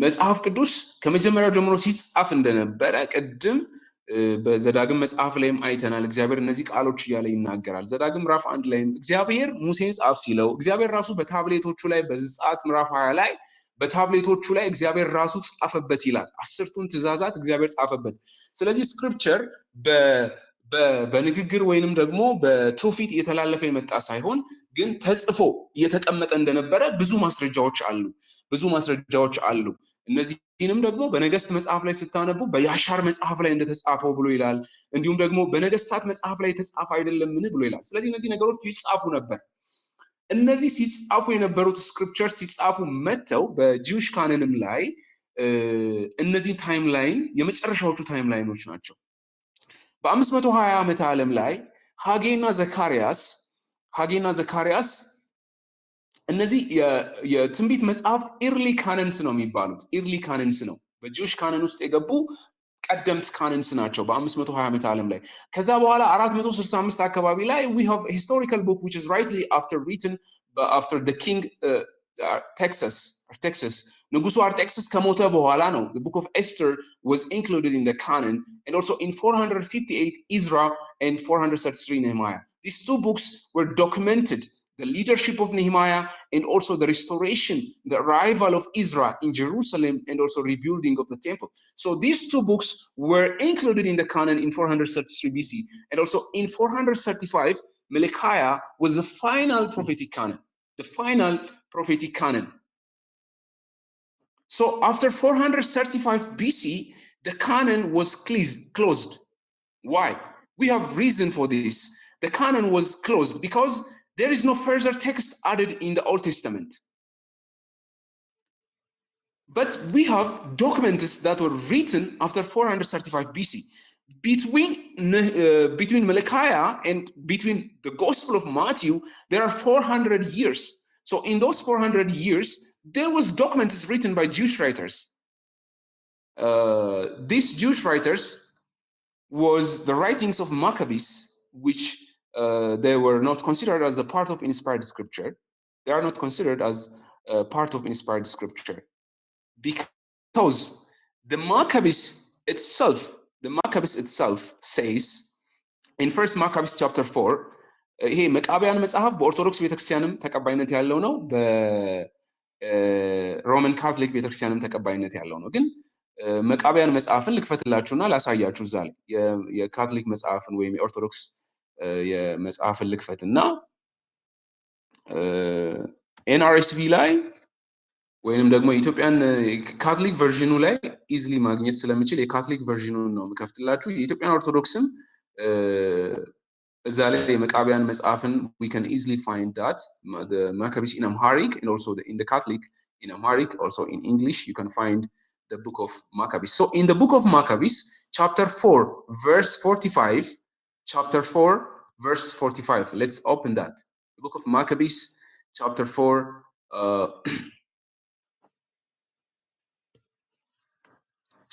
መጽሐፍ ቅዱስ ከመጀመሪያው ጀምሮ ሲጻፍ እንደነበረ ቅድም በዘዳግም መጽሐፍ ላይም አይተናል። እግዚአብሔር እነዚህ ቃሎች እያለ ይናገራል። ዘዳግም ምዕራፍ 1 ላይም እግዚአብሔር ሙሴን ጻፍ ሲለው እግዚአብሔር ራሱ በታብሌቶቹ ላይ በዘጸአት ምዕራፍ 20 ላይ በታብሌቶቹ ላይ እግዚአብሔር ራሱ ጻፈበት ይላል። 10ቱን ትእዛዛት እግዚአብሔር ጻፈበት። ስለዚህ ስክሪፕቸር በንግግር ወይንም ደግሞ በትውፊት የተላለፈ የመጣ ሳይሆን ግን ተጽፎ እየተቀመጠ እንደነበረ ብዙ ማስረጃዎች አሉ። እነዚህንም ደግሞ በነገስት መጽሐፍ ላይ ስታነቡ በያሻር መጽሐፍ ላይ እንደተጻፈው ብሎ ይላል። እንዲሁም ደግሞ በነገስታት መጽሐፍ ላይ የተጻፈ አይደለምን ብሎ ይላል። ስለዚህ እነዚህ ነገሮች ይጻፉ ነበር። እነዚህ ሲጻፉ የነበሩት ስክሪፕቸር ሲጻፉ መተው በጂውሽ ካነንም ላይ እነዚህ ታይምላይን የመጨረሻዎቹ ታይምላይኖች ናቸው። በ520 ዓመተ ዓለም ላይ ሐጌና ዘካርያስ እነዚህ የትንቢት መጽሐፍት ኢርሊ ካነንስ ነው የሚባሉት። ኢርሊ ካነንስ ነው በጂውሽ ካነን ውስጥ የገቡ ቀደምት ካነንስ ናቸው በ520 ዓመተ ዓለም ላይ። ከዛ በኋላ 465 አካባቢ ላይ we have a historical book which is rightly written after the king Artaxerxes ንጉሱ አርጤክስስ ከሞተ በኋላ ነው the book of Esther was included in the canon, and also in 458 Ezra and 433 Nehemiah. These two books were documented the leadership of Nehemiah and also the restoration, the arrival of Israel in Jerusalem, and also rebuilding of the temple. So these two books were included in the canon in 433 BC, and also in 435 Malachi was the final prophetic canon. So after 435 BC, the canon was closed. Why? We have reason for this. The canon was closed because there is no further text added in the Old Testament. But we have documents that were written after 435 BC. Between Malachi and between the Gospel of Matthew, there are 400 years. So in those 400 years, there was documents written by Jewish writers. These Jewish writers was the writings of Maccabees, which they were not considered as a part of inspired scripture. They are not considered as part of inspired scripture because the Maccabees itself says in 1 Maccabees chapter 4, ይሄ መቃብያን መጽሐፍ በኦርቶዶክስ ቤተክርስቲያንም ተቀባይነት ያለው ነው፣ በሮማን ካቶሊክ ቤተክርስቲያንም ተቀባይነት ያለው ነው። ግን መቃብያን መጽሐፍን ልክፈትላችሁና ላሳያችሁ። እዛ ላይ የካቶሊክ መጽሐፍን ወይም የኦርቶዶክስ የመጽሐፍን ልክፈትና ኤንአርኤስቪ ላይ ወይንም ደግሞ የኢትዮጵያን ካቶሊክ ቨርዥኑ ላይ ኢዝሊ ማግኘት ስለምችል የካቶሊክ ቨርዥኑን ነው የምከፍትላችሁ። የኢትዮጵያን ኦርቶዶክስም እዛ ላይ የመቃብያን መጽሐፍን we can easily find that the Maccabees in Amharic, and also in the Catholic in Amharic, also in English you can find the book of Maccabees. So in the book of Maccabees chapter 4 verse 45, chapter 4 verse 45, let's open that. The book of Maccabees chapter 4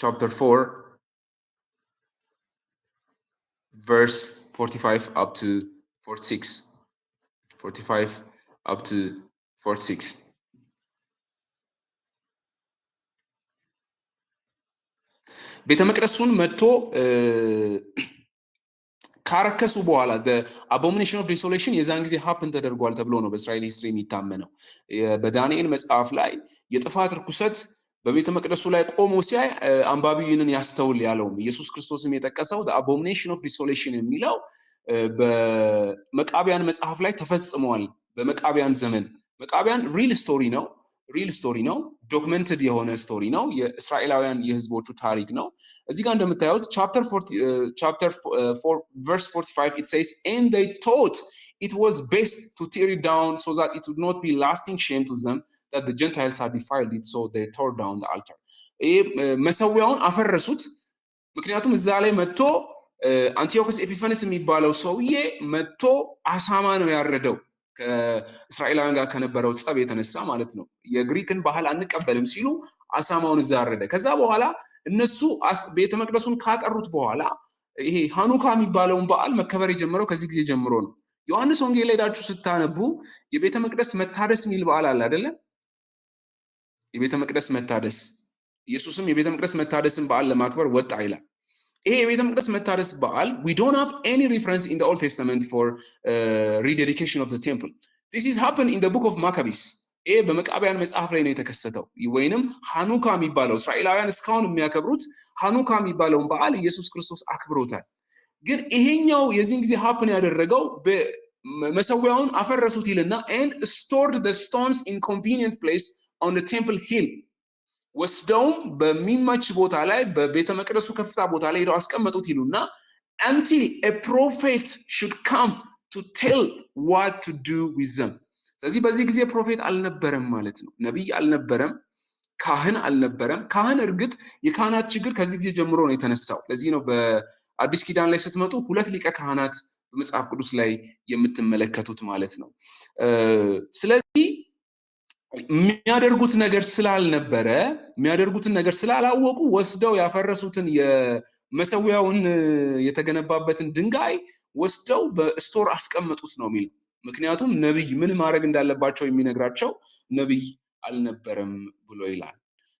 chapter 4 verse 45 up to 46. 45 up to 46. ቤተ መቅደሱን መጥቶ ካረከሱ በኋላ the abomination of desolation የዛን ጊዜ ሀፕን ተደርጓል ተብሎ ነው በእስራኤል ሂስትሪ የሚታመነው። በዳንኤል መጽሐፍ ላይ የጥፋት ርኩሰት በቤተ መቅደሱ ላይ ቆሞ ሲያይ አንባቢውን ያስተውል ያለው ኢየሱስ ክርስቶስም የጠቀሰው the abomination of desolation የሚለው በመቃብያን መጽሐፍ ላይ ተፈጽሟል። በመቃብያን ዘመን መቃብያን ሪል ስቶሪ ነው። ሪል ስቶሪ ነው። ዶክመንትድ የሆነ ስቶሪ ነው። የእስራኤላውያን የህዝቦቹ ታሪክ ነው። እዚህ ጋር እንደምታዩት ቻፕተር 4 verse 45 it says and they thought it was best to tear it down so that it would not be lasting shame to them that the Gentiles had defiled it, so they tore down the altar. መሰዊያውን አፈረሱት። ምክንያቱም እዛ ላይ መጥቶ አንቲዮኮስ ኤፒፋነስ የሚባለው ሰውዬ መጥቶ አሳማ ነው ያረደው ከእስራኤላውያን ጋር ከነበረው ጸብ የተነሳ ማለት ነው። የግሪክን ባህል አንቀበልም ሲሉ አሳማውን እዛ አረደ። ከዛ በኋላ እነሱ ቤተ መቅደሱን ካጠሩት በኋላ ይሄ ሃኑካ የሚባለውን በዓል መከበር የጀመረው ከዚህ ጊዜ ጀምሮ ነው። ዮሐንስ ወንጌል ላይ ሄዳችሁ ስታነቡ የቤተ መቅደስ መታደስ የሚል በዓል አለ አይደለ? የቤተ መቅደስ መታደስ ኢየሱስም የቤተ መቅደስ መታደስን በዓል ለማክበር ወጣ ይላል። ይሄ የቤተ መቅደስ መታደስ በዓል we don't have any reference in the Old Testament for rededication of the temple. This is happened in the book of Maccabees. ይሄ በመቃብያን መጽሐፍ ላይ ነው የተከሰተው። ወይንም ሃኑካ የሚባለው እስራኤላውያን እስካሁን የሚያከብሩት ሃኑካ የሚባለውን በዓል ኢየሱስ ክርስቶስ አክብሮታል። ግን ይሄኛው የዚህን ጊዜ happen ያደረገው መሰዊያውን አፈረሱት ይልና and stored the stones in convenient place on the temple hill. ወስደውም በሚመች ቦታ ላይ በቤተ መቅደሱ ከፍታ ቦታ ላይ ሄደው አስቀመጡት ይሉና until a prophet should come to tell what to do with them. ስለዚህ በዚህ ጊዜ ፕሮፌት አልነበረም ማለት ነው። ነብይ አልነበረም፣ ካህን አልነበረም። ካህን እርግጥ የካህናት ችግር ከዚህ ጊዜ ጀምሮ ነው የተነሳው። ለዚህ ነው በአዲስ ኪዳን ላይ ስትመጡ 2 ሊቀ ካህናት በመጽሐፍ ቅዱስ ላይ የምትመለከቱት ማለት ነው። ስለዚህ የሚያደርጉትን ነገር ስላላወቁ ወስደው ያፈረሱትን የመሰዊያውን የተገነባበትን ድንጋይ ወስደው በስቶር አስቀመጡት ነው የሚለው። ምክንያቱም ነብይ ምን ማድረግ እንዳለባቸው የሚነግራቸው ነብይ አልነበረም ብሎ ይላል።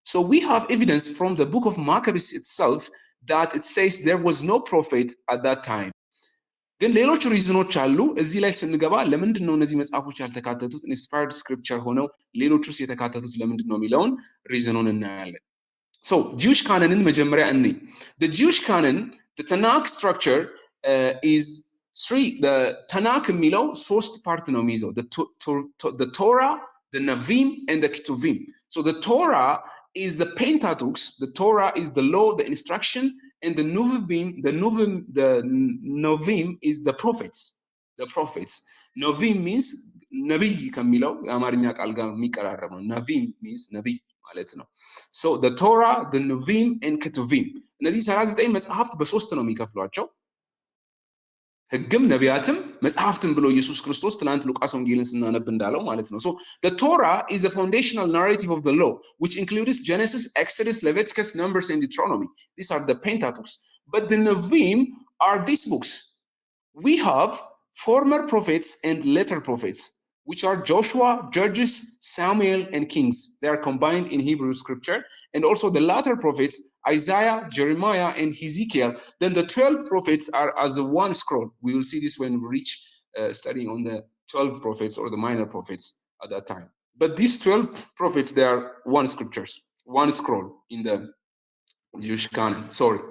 So we have evidence from the book of Maccabees itself that it says there was no prophet at that time. ግን ሌሎች ሪዝኖች አሉ። እዚህ ላይ ስንገባ ለምንድን ነው እነዚህ መጽሐፎች ያልተካተቱት ኢንስፓየርድ ስክሪፕቸር ሆነው ሌሎቹስ የተካተቱት ለምንድን ነው የሚለውን ሪዝኑን እናያለን። ሶ ጂዊሽ ካነንን መጀመሪያ እንይ። the Jewish canon, the Tanakh structure is three. the Tanakh የሚለው 3 ፓርት ነው የሚይዘው, the Torah, the Navim and the Ketuvim. So the Torah is the Pentateuch, the Torah is the law, the instruction, and the Novim is the prophets. Novim means ነብይ ከሚለው የአማርኛ ቃል ጋር የሚቀራረብ ነው። ነቪም means ነብይ ማለት ነው። So the Torah, the Novim and Ketuvim. እነዚህ 39 መጽሐፍት በ3 ነው የሚከፍሏቸው። ህግም ነቢያትም መጽሐፍትም ብሎ ኢየሱስ ክርስቶስ ትላንት ሉቃስ ወንጌልን ስናነብ እንዳለው ማለት ነው። So the Torah is the foundational narrative of the law, which includes Genesis, Exodus, Leviticus, Numbers and Deuteronomy. These are the Pentateuch. But the Nevi'im are these books. We have former prophets and later prophets, which are Joshua, Judges, Samuel and Kings. They are combined in Hebrew scripture. And also the latter prophets, Isaiah, Jeremiah and Ezekiel. Then the 12 prophets are as a one scroll. We will see this when we reach studying on the 12 prophets or the minor prophets at that time. But these 12 prophets, they are one scriptures, one scroll in the Jewish canon. Sorry.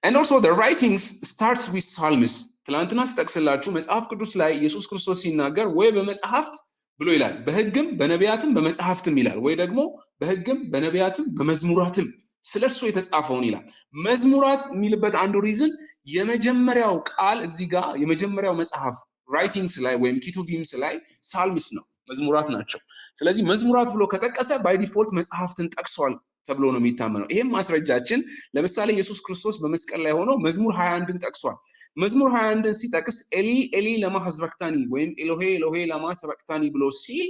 And also the writings starts with Psalms. ትላንትና ስጠቅስላችሁ መጽሐፍ ቅዱስ ላይ ኢየሱስ ክርስቶስ ሲናገር ወይ በመጽሐፍት ብሎ ይላል፣ በህግም በነቢያትም በመጽሐፍትም ይላል፣ ወይ ደግሞ በህግም በነቢያትም በመዝሙራትም ስለሱ የተጻፈውን ይላል። መዝሙራት የሚልበት አንዱ ሪዝን የመጀመሪያው ቃል እዚህ ጋር የመጀመሪያው መጽሐፍ ራይቲንግስ ላይ ወይም ኪቱቪምስ ላይ ሳልምስ ነው፣ መዝሙራት ናቸው። ስለዚህ መዝሙራት ብሎ ከጠቀሰ ባይ ዲፎልት መጽሐፍትን ጠቅሷል ተብሎ ነው የሚታመነው። ይሄም ማስረጃችን ለምሳሌ ኢየሱስ ክርስቶስ በመስቀል ላይ ሆኖ መዝሙር 21ን ጠቅሷል። መዝሙር 21ን ሲጠቅስ ኤሊ ኤሊ ለማ ሐዝበክታኒ ወይም ኤሎሄ ኤሎሄ ለማ ሰበክታኒ ብሎ ሲል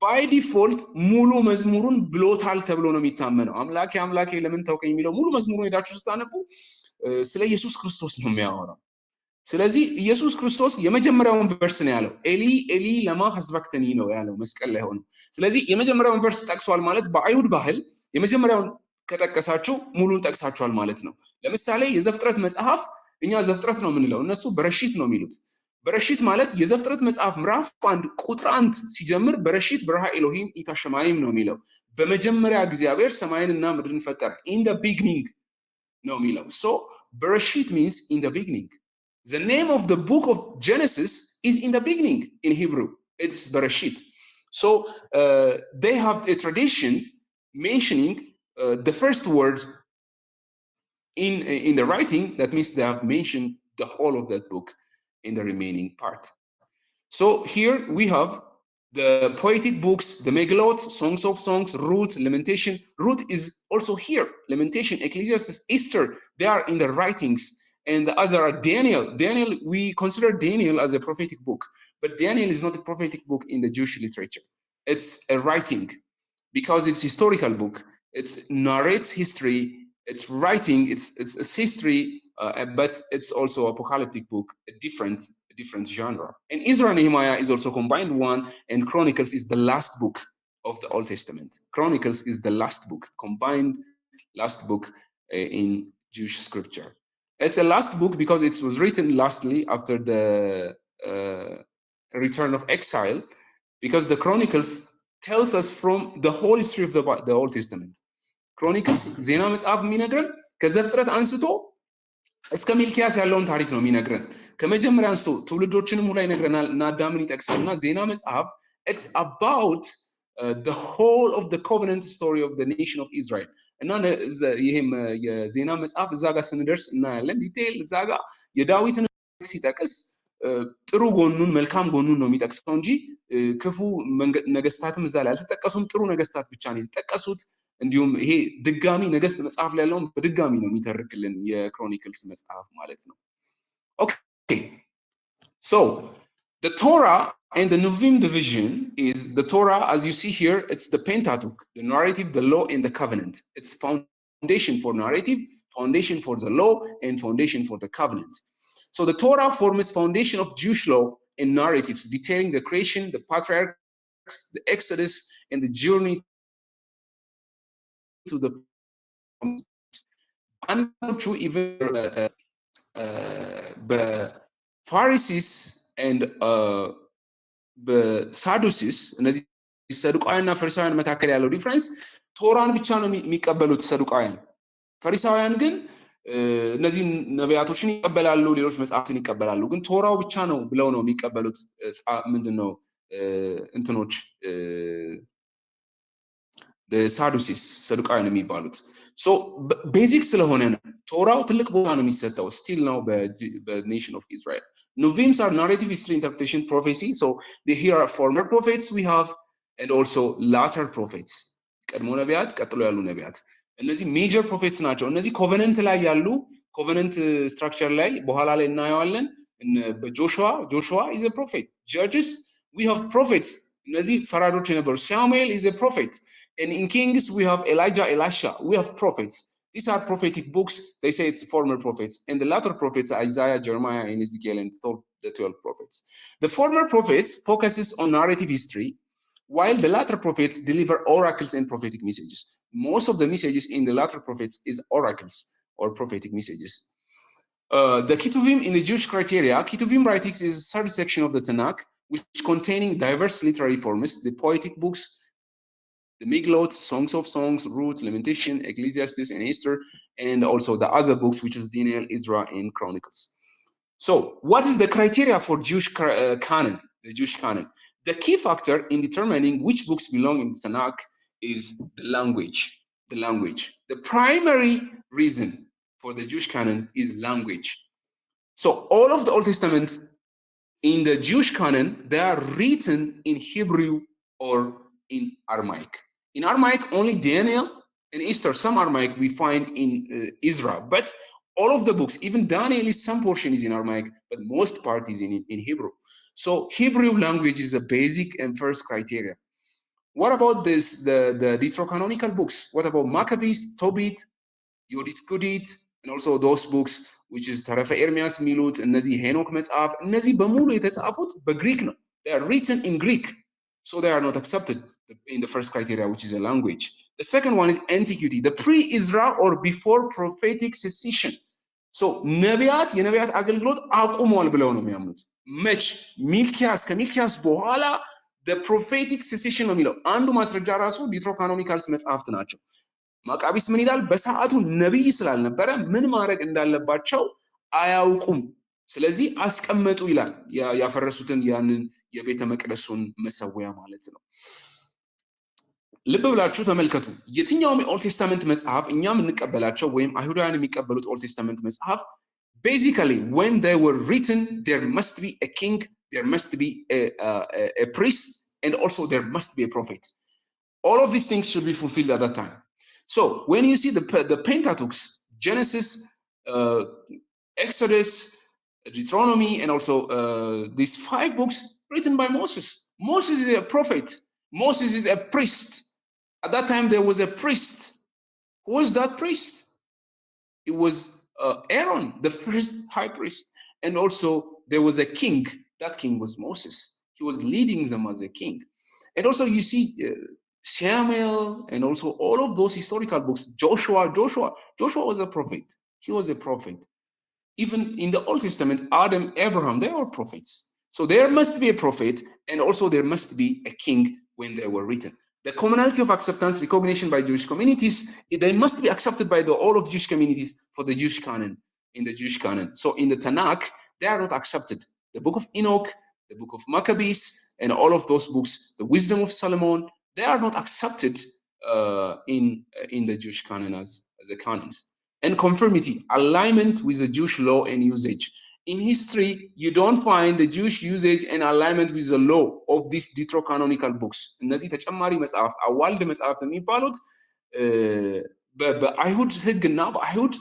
ባይ ዲፎልት ሙሉ መዝሙሩን ብሎታል ተብሎ ነው የሚታመነው። አምላኬ አምላኬ ለምን ተውከኝ የሚለው ሙሉ መዝሙሩን ሄዳችሁ ስታነቡ ስለ ኢየሱስ ክርስቶስ ነው የሚያወራው። ስለዚህ ኢየሱስ ክርስቶስ የመጀመሪያውን ቨርስ ነው ያለው፣ ኤሊ ኤሊ ለማ ሐዝበክታኒ ነው ያለው መስቀል ላይ ሆኖ። ስለዚህ የመጀመሪያውን ቨርስ ጠቅሷል ማለት በአይሁድ ባህል የመጀመሪያውን ከጠቀሳችሁ ሙሉን ጠቅሳችኋል ማለት ነው። ለምሳሌ የዘፍጥረት መጽሐፍ እኛ ዘፍጥረት ነው የምንለው፣ እነሱ በረሺት ነው የሚሉት። በረሺት ማለት የዘፍጥረት መጽሐፍ ምዕራፍ 1 ቁጥር 1 ሲጀምር በረሺት በረሃ ኤሎሂም ኢታሸማይም ነው የሚለው። በመጀመሪያ እግዚአብሔር ሰማይንና ምድርን ፈጠረ፣ in the beginning ነው የሚለው። so በረሺት means in the beginning. The name of the book of Genesis is in the beginning in Hebrew. It's Bereshit. So they have a tradition mentioning the first word in the writing. That means they have mentioned the whole of that book in the remaining part. So here we have the poetic books, the Megillot, Songs of Songs, Ruth, Lamentation. Ruth is also here. Lamentation, Ecclesiastes, Esther, they are in the writings. And the other are Daniel. Daniel, we consider Daniel as a prophetic book, but Daniel is not a prophetic book in the Jewish literature. It's a writing because it's historical book. It narrates history. It's writing. It's history, but it's also apocalyptic book, a different genre. And Ezra and Nehemiah is also combined one, and Chronicles is the last book of the Old Testament. Chronicles is the last book, combined last book in Jewish scripture. It's a last book because it was written lastly after the return of exile, because the Chronicles tells us from the whole history of the Old Testament. Chronicles ዜና መጽሐፍ የሚነግረን ከዘፍጥረት አንስቶ እስከ ሚልኪያስ ያለውን ታሪክ ነው የሚነግረን። ከመጀመሪያ አንስቶ ትውልዶችንም ሁላ ይነግረናል እና አዳምን ይጠቅሳልና ዜና መጽሐፍ it's about the whole of the covenant story of the nation of Israel እና ይሄም የዜና መጽሐፍ እዛ ጋር ስንደርስ እናያለን። ዲቴይል እዛ ጋር የዳዊትን ሲጠቅስ ጥሩ ጎኑን መልካም ጎኑን ነው የሚጠቅሰው እንጂ ክፉ ነገስታትም እዛ ላይ አልተጠቀሱም። ጥሩ ነገስታት ብቻ ነው የተጠቀሱት። እንዲሁም ይሄ ድጋሚ ነገስት መጽሐፍ ላይ ያለውን በድጋሚ ነው የሚተርክልን የክሮኒክልስ መጽሐፍ ማለት ነው። Okay, so the Torah and the Nevi'im division is the Torah, as you see here, it's the Pentateuch, the narrative, the law, and the covenant. It's foundation for narrative, foundation for the law, and foundation for the covenant. So the Torah forms foundation of Jewish law and narratives detailing the creation, the patriarchs, the Exodus, and the journey to the አንዳንዶቹ even በፋሪሲስ and በሳዱሲስ እነዚህ ሰዱቃውያንና ፈሪሳውያን መካከል ያለው ዲፍረንስ ቶራን ብቻ ነው የሚቀበሉት ሰዱቃውያን። ፈሪሳውያን ግን እነዚህ ነቢያቶችን ይቀበላሉ፣ ሌሎች መጽሐፍትን ይቀበላሉ። ግን ቶራው ብቻ ነው ብለው ነው የሚቀበሉት። ምንድነው እንትኖች ሳዱሲስ ሰዱቃውያን የሚባሉት። ሶ ቤዚክ ስለሆነ ነው ቶራው ትልቅ ቦታ ነው የሚሰጠው ስቲል ነው በኔሽን ኦፍ ኢዝራኤል። Nevi'im are narrative history interpretation prophecy. So here are former prophets we have and also latter prophets. ቀድሞ ነቢያት ቀጥሎ ያሉ ነቢያት እነዚህ ሜጀር ፕሮፌትስ ናቸው። እነዚህ ኮቨነንት ላይ ያሉ ኮቨነንት ስትራክቸር ላይ በኋላ ላይ እናየዋለን። በጆሹዋ is a prophet. Judges we have prophets. እነዚህ ፈራዶች የነበሩ Samuel is a prophet. And in Kings we have Elijah, Elisha. We have prophets. These are prophetic books. They say it's former prophets. And the latter prophets are Isaiah, Jeremiah, and Ezekiel, and the 12 prophets. The former prophets focuses on narrative history, while the latter prophets deliver oracles and prophetic messages. Most of the messages in the latter prophets is oracles or prophetic messages. The Ketuvim in the Jewish criteria, Ketuvim writings is a third section of the Tanakh, which containing diverse literary forms, the poetic books, the Megillot, Songs of Songs, Ruth, Lamentation, Ecclesiastes, and Esther, and also the other books, which is Daniel, Ezra, and Chronicles. So, what is the criteria for Jewish canon? The Jewish canon. The key factor in determining which books belong in Tanakh is the language. The language. The primary reason for the Jewish canon is language. So, all of the Old Testament in the Jewish canon, they are written in Hebrew or in Aramaic. In Aramaic, only Daniel and Esther, some Aramaic we find in Ezra, but all of the books, even Daniel, some portion is in Aramaic, but most part is in Hebrew. So Hebrew language is a basic and first criteria. What about the deuterocanonical books? What about Maccabees, Tobit, Yodit Kudit, and also those books, which is Tarafa Ermias, Milut, and Nazi Henok Mesaf, Nazi Bamulu Etesafut, but Greek. They are written in Greek. So they are not accepted in the first criteria, which is a language. The second one is antiquity, the pre-Ezra or before prophetic cessation. So ነቢያት የነቢያት አገልግሎት አቁመዋል ብለው ነው የሚያምኑት። መች ሚልኪያስ ከሚልኪያስ በኋላ the prophetic cessation ነው የሚለው አንዱ ማስረጃ ራሱ ዲትሮካኖኒካልስ መጽሐፍት ናቸው። ማቃቢስ ምን ይላል? በሰዓቱ ነብይ ስላልነበረ ምን ማድረግ እንዳለባቸው አያውቁም ስለዚህ አስቀመጡ ይላል ያፈረሱትን ያንን የቤተ መቅደሱን መሰዊያ ማለት ነው። ልብ ብላችሁ ተመልከቱ። የትኛውም የኦልድ ቴስታመንት መጽሐፍ እኛም እንቀበላቸው ወይም አይሁዳውያን የሚቀበሉት ኦልድ ቴስታመንት መጽሐፍ basically when they were written there must be a king, there must be a priest, and also there must be a prophet. All of these things should be fulfilled at that time. So when you see the Pentateuch, Genesis, Exodus, Deuteronomy, and also these 5 books written by Moses. Moses is a prophet. Moses is a priest. At that time there was a priest. Who was that priest? It was Aaron, the first high priest. And also there was a king. That king was Moses. He was leading them as a king. And also you see Samuel and also all of those historical books. Joshua was a prophet. He was a prophet. Even in the Old Testament, Adam, Abraham, they are prophets. So there must be a prophet, and also there must be a king when they were written. The commonality of acceptance, recognition by Jewish communities, they must be accepted by all of Jewish communities for the Jewish canon, in the Jewish canon. So in the Tanakh, they are not accepted. The book of Enoch, the book of Maccabees, and all of those books, the wisdom of Solomon, they are not accepted in the Jewish canon as a canons. And conformity, alignment with the Jewish law and usage. In history, you don't find the Jewish usage and alignment with the law of these deuterocanonical books. እነዚህ ተጨማሪ መጽሐፍ አዋልድ መጽሐፍት የሚባሉት በአይሁድ ሕግና በአይሁድ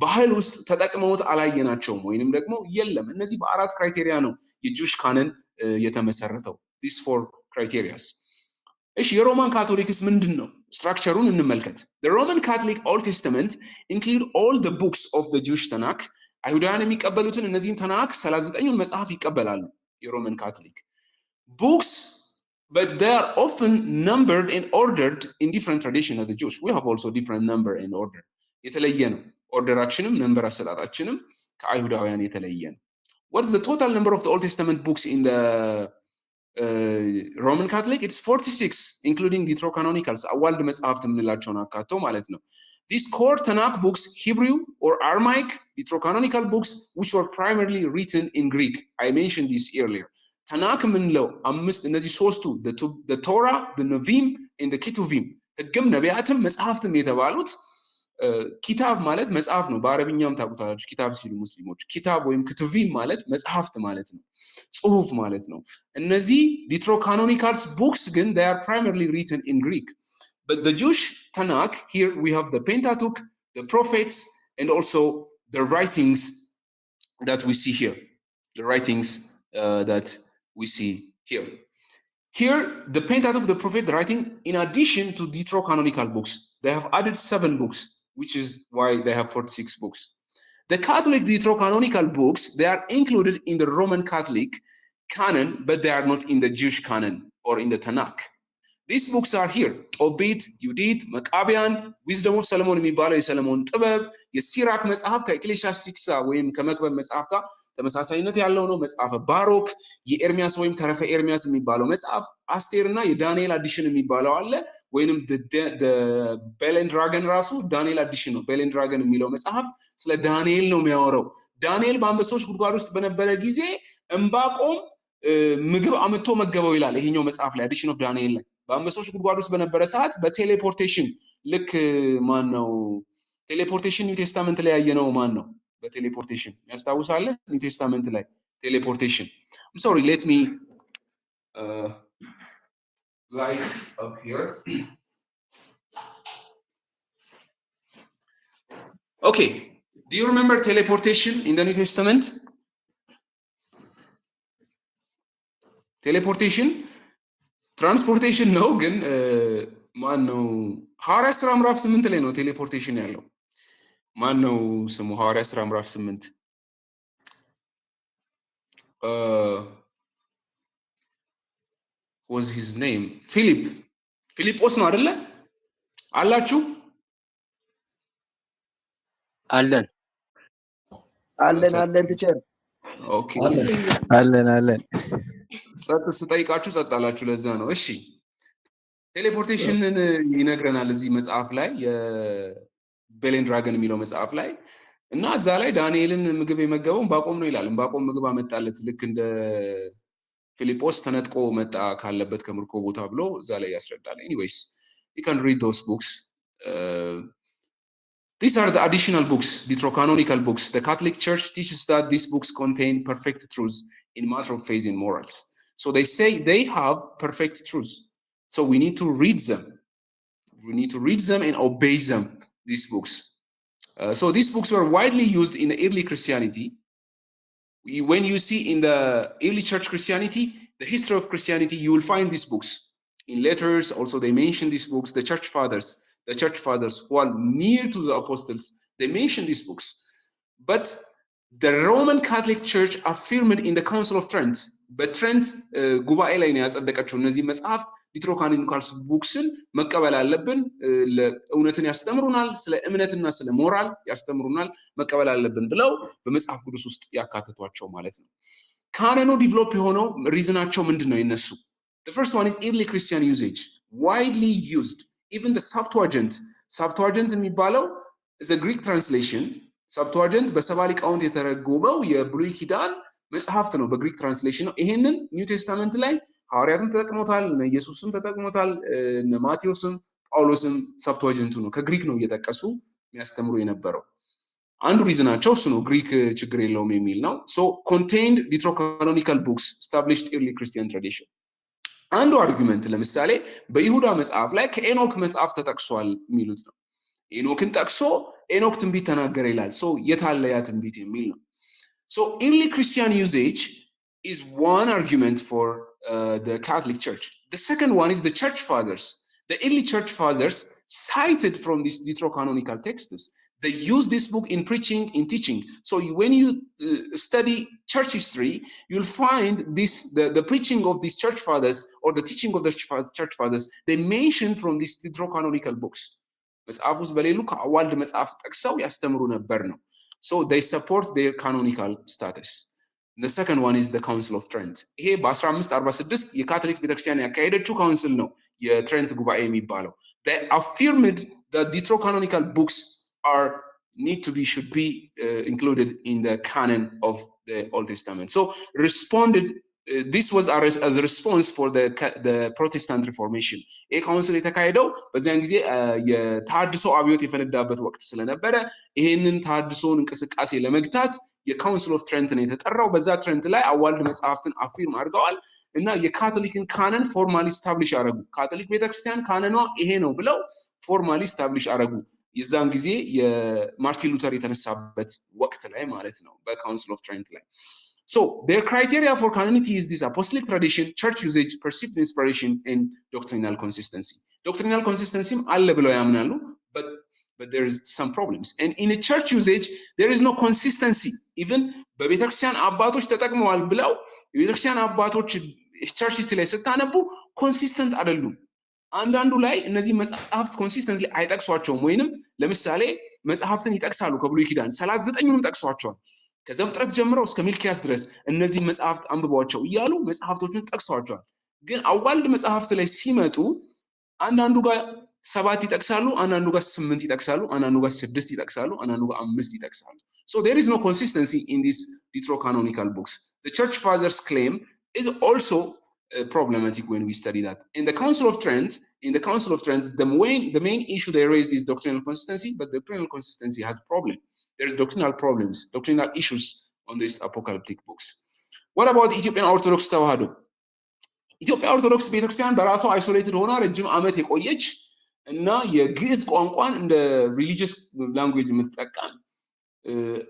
ባህል ውስጥ ተጠቅመውት አላየናቸውም ወይንም ደግሞ የለም። እነዚህ በ4 ክራይቴሪያ ነው የጁዊሽ ካነን የተመሰረተው። these 4 criterias. እሺ የሮማን ካቶሊክስ ምንድነው? ስትራክቸሩን እንመልከት። The Roman Catholic Old Testament include all the books of the Jewish Tanakh. አይሁዳውያን የሚቀበሉትን እነዚህን ተናክ 39ን መጽሐፍ ይቀበላሉ የሮማን ካቶሊክ books, but they are often numbered and ordered in different tradition of the Jews. We have also different number and order. የተለየ ነው ኦርደራችንም ነምበር አሰጣጣችንም ከአይሁዳውያን የተለየ ነው። What is the total number of the Old Testament books in the Roman Catholic? It's 46, including Deuterocanonicals, አዋልድ መጽሐፍት የምንላቸውን አካቶ ማለት ነው። These core Tanakh books, Hebrew or Aramaic, Deuterocanonical books, which were primarily written in Greek. I mentioned this earlier. Tanakh ምንለው አምስት እነዚህ ሶስቱ the Torah, the Nevi'im, and the Ketuvim. ሕግም ነቢያትም መጽሐፍትም የተባሉት ኪታብ ማለት መጽሐፍ ነው። በአረብኛም ታውቁታላችሁ ኪታብ ሲሉ ሙስሊሞች። ኪታብ ወይም Ketuvim ማለት መጽሐፍት ማለት ነው፣ ጽሁፍ ማለት ነው። እነዚህ Deuterocanonicals books ግን they are primarily written in Greek. But the Jewish Tanakh, here we have the Pentateuch, the prophets, and also the writings that we see here. The writings that we see here. Here, the Pentateuch, the prophet, the writing, in addition to Deuterocanonical books, they have added 7 books, which is why they have 46 books. The Catholic Deuterocanonical books, they are included in the Roman Catholic canon, but they are not in the Jewish canon or in the Tanakh. These books are here. Obit, Judith, Maccabean, Wisdom of Solomon የሚባለው የሰለሞን ጥበብ፣ የሲራክ መጽሐፍ ከኤክሌሲያስቲክስ ወይም ከመክብብ መጽሐፍ ጋር ተመሳሳይነት ያለው ነው። መጽሐፈ ባሮክ፣ የኤርሚያስ ወይም ተረፈ ኤርሚያስ የሚባለው መጽሐፍ፣ አስቴርና የዳንኤል አዲሽን የሚባለው አለ። ወይንም ቤል ኤንድ ድራገን ራሱ ዳንኤል አዲሽን ነው። ቤል ኤንድ ድራገን የሚለው መጽሐፍ ስለ ዳንኤል ነው የሚያወራው። ዳንኤል በአንበሶች ጉድጓድ ውስጥ በነበረ ጊዜ ዕንባቆም ምግብ አምጥቶ መገበው ይላል ይሄኛው መጽሐፍ ላይ አዲሽን ኦፍ ዳንኤል ላይ። በአንበሶች ጉድጓድ ውስጥ በነበረ ሰዓት በቴሌፖርቴሽን ልክ ማን ነው ቴሌፖርቴሽን ኒው ቴስታመንት ላይ ያየነው ማን ነው? በቴሌፖርቴሽን ያስታውሳለ? ኒው ቴስታመንት ላይ ቴሌፖርቴሽን I'm sorry, let me light up here. Okay, do you remember teleportation in the New Testament? ቴሌፖርቴሽን ትራንስፖርቴሽን ነው፣ ግን ማን ነው? ሐዋርያት ሥራ ምዕራፍ 8 ላይ ነው ቴሌፖርቴሽን ያለው። ማን ነው ስሙ? ሐዋርያት ሥራ ምዕራፍ 8 was his name? ፊልጶስ ነው አይደለ? አላችሁ? አለን ቲቸር ኦኬ አለን ጸጥ ስጠይቃችሁ ጸጥ አላችሁ። ለዛ ነው። እሺ ቴሌፖርቴሽንን ይነግረናል እዚህ መጽሐፍ ላይ የቤል ኤንድ ድራገን የሚለው መጽሐፍ ላይ። እና እዛ ላይ ዳንኤልን ምግብ የመገበው ዕንባቆም ነው ይላል። ዕንባቆም ምግብ አመጣለት ልክ እንደ ፊልጶስ ተነጥቆ መጣ ካለበት ከምርኮ ቦታ ብሎ እዛ ላይ ያስረዳል። ኤኒዌይስ you can read those books. These are the additional books, deuterocanonical books. The Catholic Church teaches that these books contain perfect truths in matter of faith and morals. So they say they have perfect truths. So we need to read them. We need to read them and obey them, these books. So these books were widely used in the early Christianity. When you see in the early church Christianity, the history of Christianity, you will find these books. In letters, also they mention these books. The church fathers who are near to the apostles, they mention these books. But the Roman Catholic Church affirmed in the Council of Trent, but Trent ጉባኤ ላይ ነው ያጸደቀችው እነዚህ መጽሐፍት ዲትሮካኖኒካል ቡክስን መቀበል አለብን፣ እውነትን ያስተምሩናል፣ ስለ እምነትና ስለ ሞራል ያስተምሩናል፣ መቀበል አለብን ብለው በመጽሐፍ ቅዱስ ውስጥ ያካተቷቸው ማለት ነው። ካኖኑ ዲቨሎፕ የሆነው ሪዝናቸው ምንድነው የነሱ? The first one is early Christian usage, widely used. Even the Septuagint የሚባለው is a Greek translation. Septuagint በሰባ ሊቃውንት የተረጎመው የብሉይ ኪዳን መጽሐፍት ነው፣ በግሪክ ትራንስሌሽን ነው። ይሄንን ኒው ቴስታመንት ላይ ሐዋርያትም ተጠቅሞታል፣ ኢየሱስም ተጠቅሞታል፣ ማቴዎስም ጳውሎስም ሰብትዋጅንቱ ነው ከግሪክ ነው እየጠቀሱ የሚያስተምሩ የነበረው። አንዱ ሪዝናቸው እሱ ነው፣ ግሪክ ችግር የለውም የሚል ነው። so contained deuterocanonical books established early Christian tradition. አንዱ አርጊመንት ለምሳሌ በይሁዳ መጽሐፍ ላይ ከኤኖክ መጽሐፍ ተጠቅሷል የሚሉት ነው። ኤኖክን ጠቅሶ ኤኖክ ትንቢት ተናገረ ይላል። so የታለ ያ ትንቢት የሚል ነው። So early Christian usage is one argument for the Catholic Church. The second one is the church fathers. The early church fathers cited from these deuterocanonical texts. They use this book in preaching, in teaching. So when you study church history, you'll find this the preaching of these church fathers or the teaching of the church fathers, they mention from these deuterocanonical books. መጽሐፍ ውስጥ በሌሉ ከአዋልድ መጽሐፍ ጠቅሰው ያስተምሩ ነበር ነው። So they support their canonical status. The second one is the Council of Trent. ይሄ በ1546 የካቶሊክ ቤተክርስቲያን ያካሄደችው ካውንስል ነው የትሬንት ጉባኤ የሚባለው። They affirmed that deuterocanonical books should be included in the canon of the Old Testament. So this was as a response for the Protestant Reformation. ይሄ ካውንስል የተካሄደው በዚያን ጊዜ የታድሶ አብዮት የፈነዳበት ወቅት ስለነበረ ይሄንን ታድሶን እንቅስቃሴ ለመግታት የካውንስል ኦፍ ትሬንት ነው የተጠራው። በዛ ትሬንት ላይ አዋልድ መጽሐፍትን አፊርም አድርገዋል እና የካቶሊክን ካነን ፎርማሊ ስታብሊሽ አደረጉ። ካቶሊክ ቤተክርስቲያን ካነኗ ይሄ ነው ብለው ፎርማሊ ስታብሊሽ አደረጉ። የዛን ጊዜ የማርቲን ሉተር የተነሳበት ወቅት ላይ ማለት ነው በካውንስል ኦፍ ትሬንት ላይ። So their criteria for canonity is this: apostolic tradition, church usage, perceived inspiration, and doctrinal consistency. Doctrinal consistency አለ ብለው ያምናሉ, but there is some problems. And in a church usage, there is no consistency. Even በቤተክርስቲያን አባቶች ተጠቅመዋል ብለው የቤተክርስቲያን አባቶች ቸርች ላይ ስታነቡ ኮንሲስተንት አይደሉም። አንዳንዱ ላይ እነዚህ መጽሐፍት ኮንሲስተንትሊ አይጠቅሷቸውም። ወይንም ለምሳሌ መጽሐፍትን ይጠቅሳሉ ከብሉይ ኪዳን 39ኙንም ጠቅሷቸዋል። ከዘፍጥረት ጀምሮ እስከ ሚልኪያስ ድረስ እነዚህ መጽሐፍት አንብቧቸው እያሉ መጽሐፍቶቹን ጠቅሷቸዋል። ግን አዋልድ መጽሐፍት ላይ ሲመጡ አንዳንዱ ጋር 7 ይጠቅሳሉ፣ አንዳንዱ ጋር 8 ይጠቅሳሉ፣ አንዳንዱ ጋር 6 ይጠቅሳሉ፣ አንዳንዱ ጋር 5 ይጠቅሳሉ። So there is no consistency in these deuterocanonical books. The church fathers claim is also problematic when we study that. In the Council of Trent, the main issue they raised is doctrinal consistency, but doctrinal consistency has a problem. There's doctrinal problems, doctrinal issues on these apocalyptic books. What about the Ethiopian Orthodox ተዋህዶ? ኢትዮጵያ ኦርቶዶክስ ቤተክርስቲያን በራሷ አይሶሌትድ ሆና ረጅም ዓመት የቆየች እና የግዕዝ ቋንቋን እንደ ሪሊጂየስ ላንጉዌጅ የምትጠቀም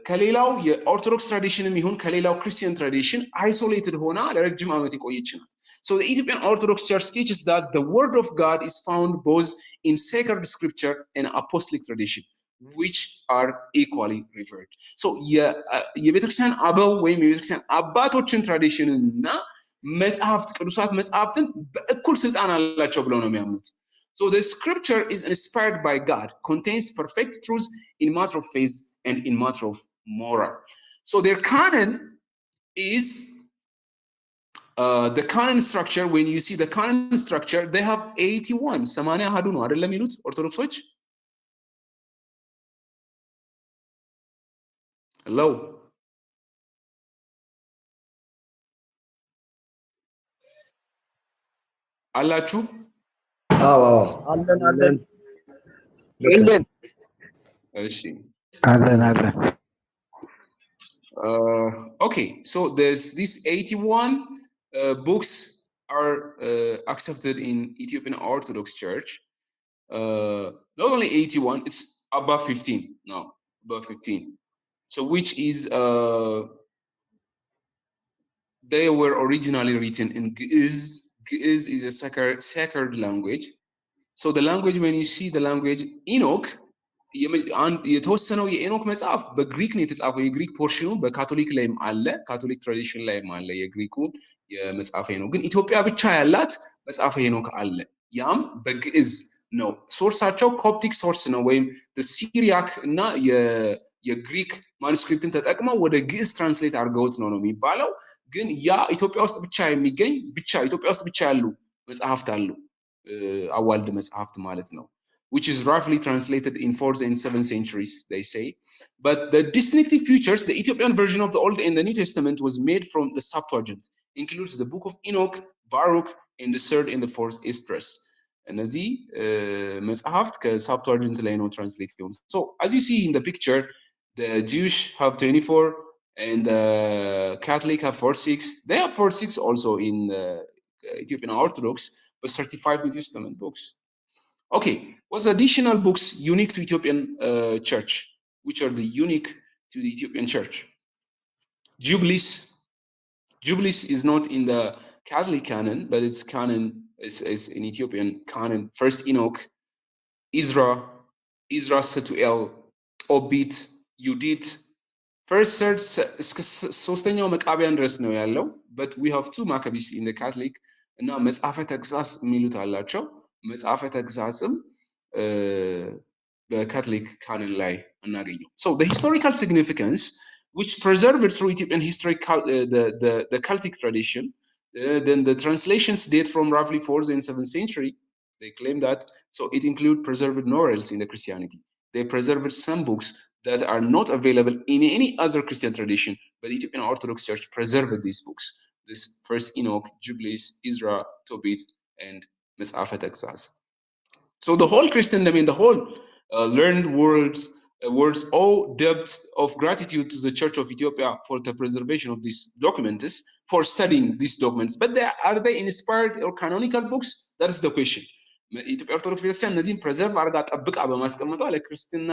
ከሌላው የኦርቶዶክስ ትራዲሽንም ይሁን ከሌላው ክርስቲያን ትራዲሽን አይሶሌትድ ሆና ለረጅም ዓመት የቆየች ናት። So the Ethiopian Orthodox Church teaches that the word of God is found both in sacred scripture and apostolic tradition, which are equally revered. So የቤተክርስቲያን አበው ወይም የቤተክርስቲያን አባቶችን ትራዲሽን እና መጽሐፍት ቅዱሳት መጽሐፍትን በእኩል ስልጣን አላቸው ብለው ነው የሚያምኑት። So the scripture is inspired by God, contains perfect truth in matter of faith and in matter of moral. So their canon is the canon structure. When you see the canon structure, they have 81 80 አሃዱ ነው አይደለም የሚሉት ኦርቶዶክሶች። Hello. አላችሁ? አዎ አለን አለን ልክ ነው። አለን እሺ። አለን አለን Okay, so there's these 81 books are accepted in Ethiopian Orthodox Church. Not only 81, it's above 15 now, above 15. So which is they were originally written in Ge'ez. Ge'ez is a sacred language. So the language, when you see the language, Enoch, የተወሰነው የኤኖክ መጽሐፍ በግሪክ ነው የተጻፈው። የግሪክ ፖርሽኑ በካቶሊክ ላይም አለ፣ ካቶሊክ ትራዲሽን ላይም አለ የግሪኩ የመጽሐፈ ሄኖክ። ግን ኢትዮጵያ ብቻ ያላት መጽሐፈ ሄኖክ አለ፣ ያም በግዕዝ ነው። ሶርሳቸው ኮፕቲክ ሶርስ ነው፣ ወይም ሲሪያክ እና የግሪክ ማኑስክሪፕትን ተጠቅመው ወደ ግዕዝ ትራንስሌት አድርገውት ነው የሚባለው። ግን ያ ኢትዮጵያ ውስጥ ብቻ የሚገኝ ኢትዮጵያ ውስጥ ብቻ ያሉ መጽሐፍት አሉ፣ አዋልድ መጽሐፍት ማለት ነው. Which is roughly translated in 4th and 7th centuries, they say. But the distinctive features, the Ethiopian version of the Old and the New Testament was made from the Septuagint, includes the book of Enoch, Baruch, and the 3rd and the 4th Esdras. እነዚህ መጽሐፍት ከሳፕቱአጅንት ላይ ነው ትራንስሌት የሆኑ። So as you see in the picture, the Jewish have 24 and the Catholic have 46. They have 46 also in the Ethiopian Orthodox, but 35 New Testament books. Okay, what's the additional books unique to Ethiopian church? Which are the unique to the Ethiopian church? Jubilees. Jubilees is not in the Catholic canon, but its canon is in Ethiopian canon. First Enoch, Ezra, Setuel, Obit, Judith. First, third, ሶስተኛው መቃቢያን ድረስ ነው ያለው. But we have two Maccabees in the Catholic. እና መጽሐፈ ተግሳጽ የሚሉት አላቸው. መጽሐፈ ተግሳጽም በካቶሊክ ካኖን ላይ እናገኘው። So the historical significance which preserved through Ethiopian history the Celtic tradition, then the translations date from roughly 4th and 7th century. They claim that, so it include preserved novels in the Christianity. They preserved some books that are not available in any other Christian tradition, but the Ethiopian Orthodox Church preserved these books. This first Enoch, Jubilees, Ezra, Tobit, and መጽሐፈ ተግሳጽ. So the whole Christendom in the whole learned words owe debt of gratitude to the Church of Ethiopia for the preservation of these documents, for studying these documents. But are they inspired or canonical books? That is the question. የኢትዮጵያ ኦርቶዶክስ ቤተክርስቲያን እነዚህን ፕሬዘርቭ አድርጋ ጠብቃ በማስቀመጧ ለክርስትና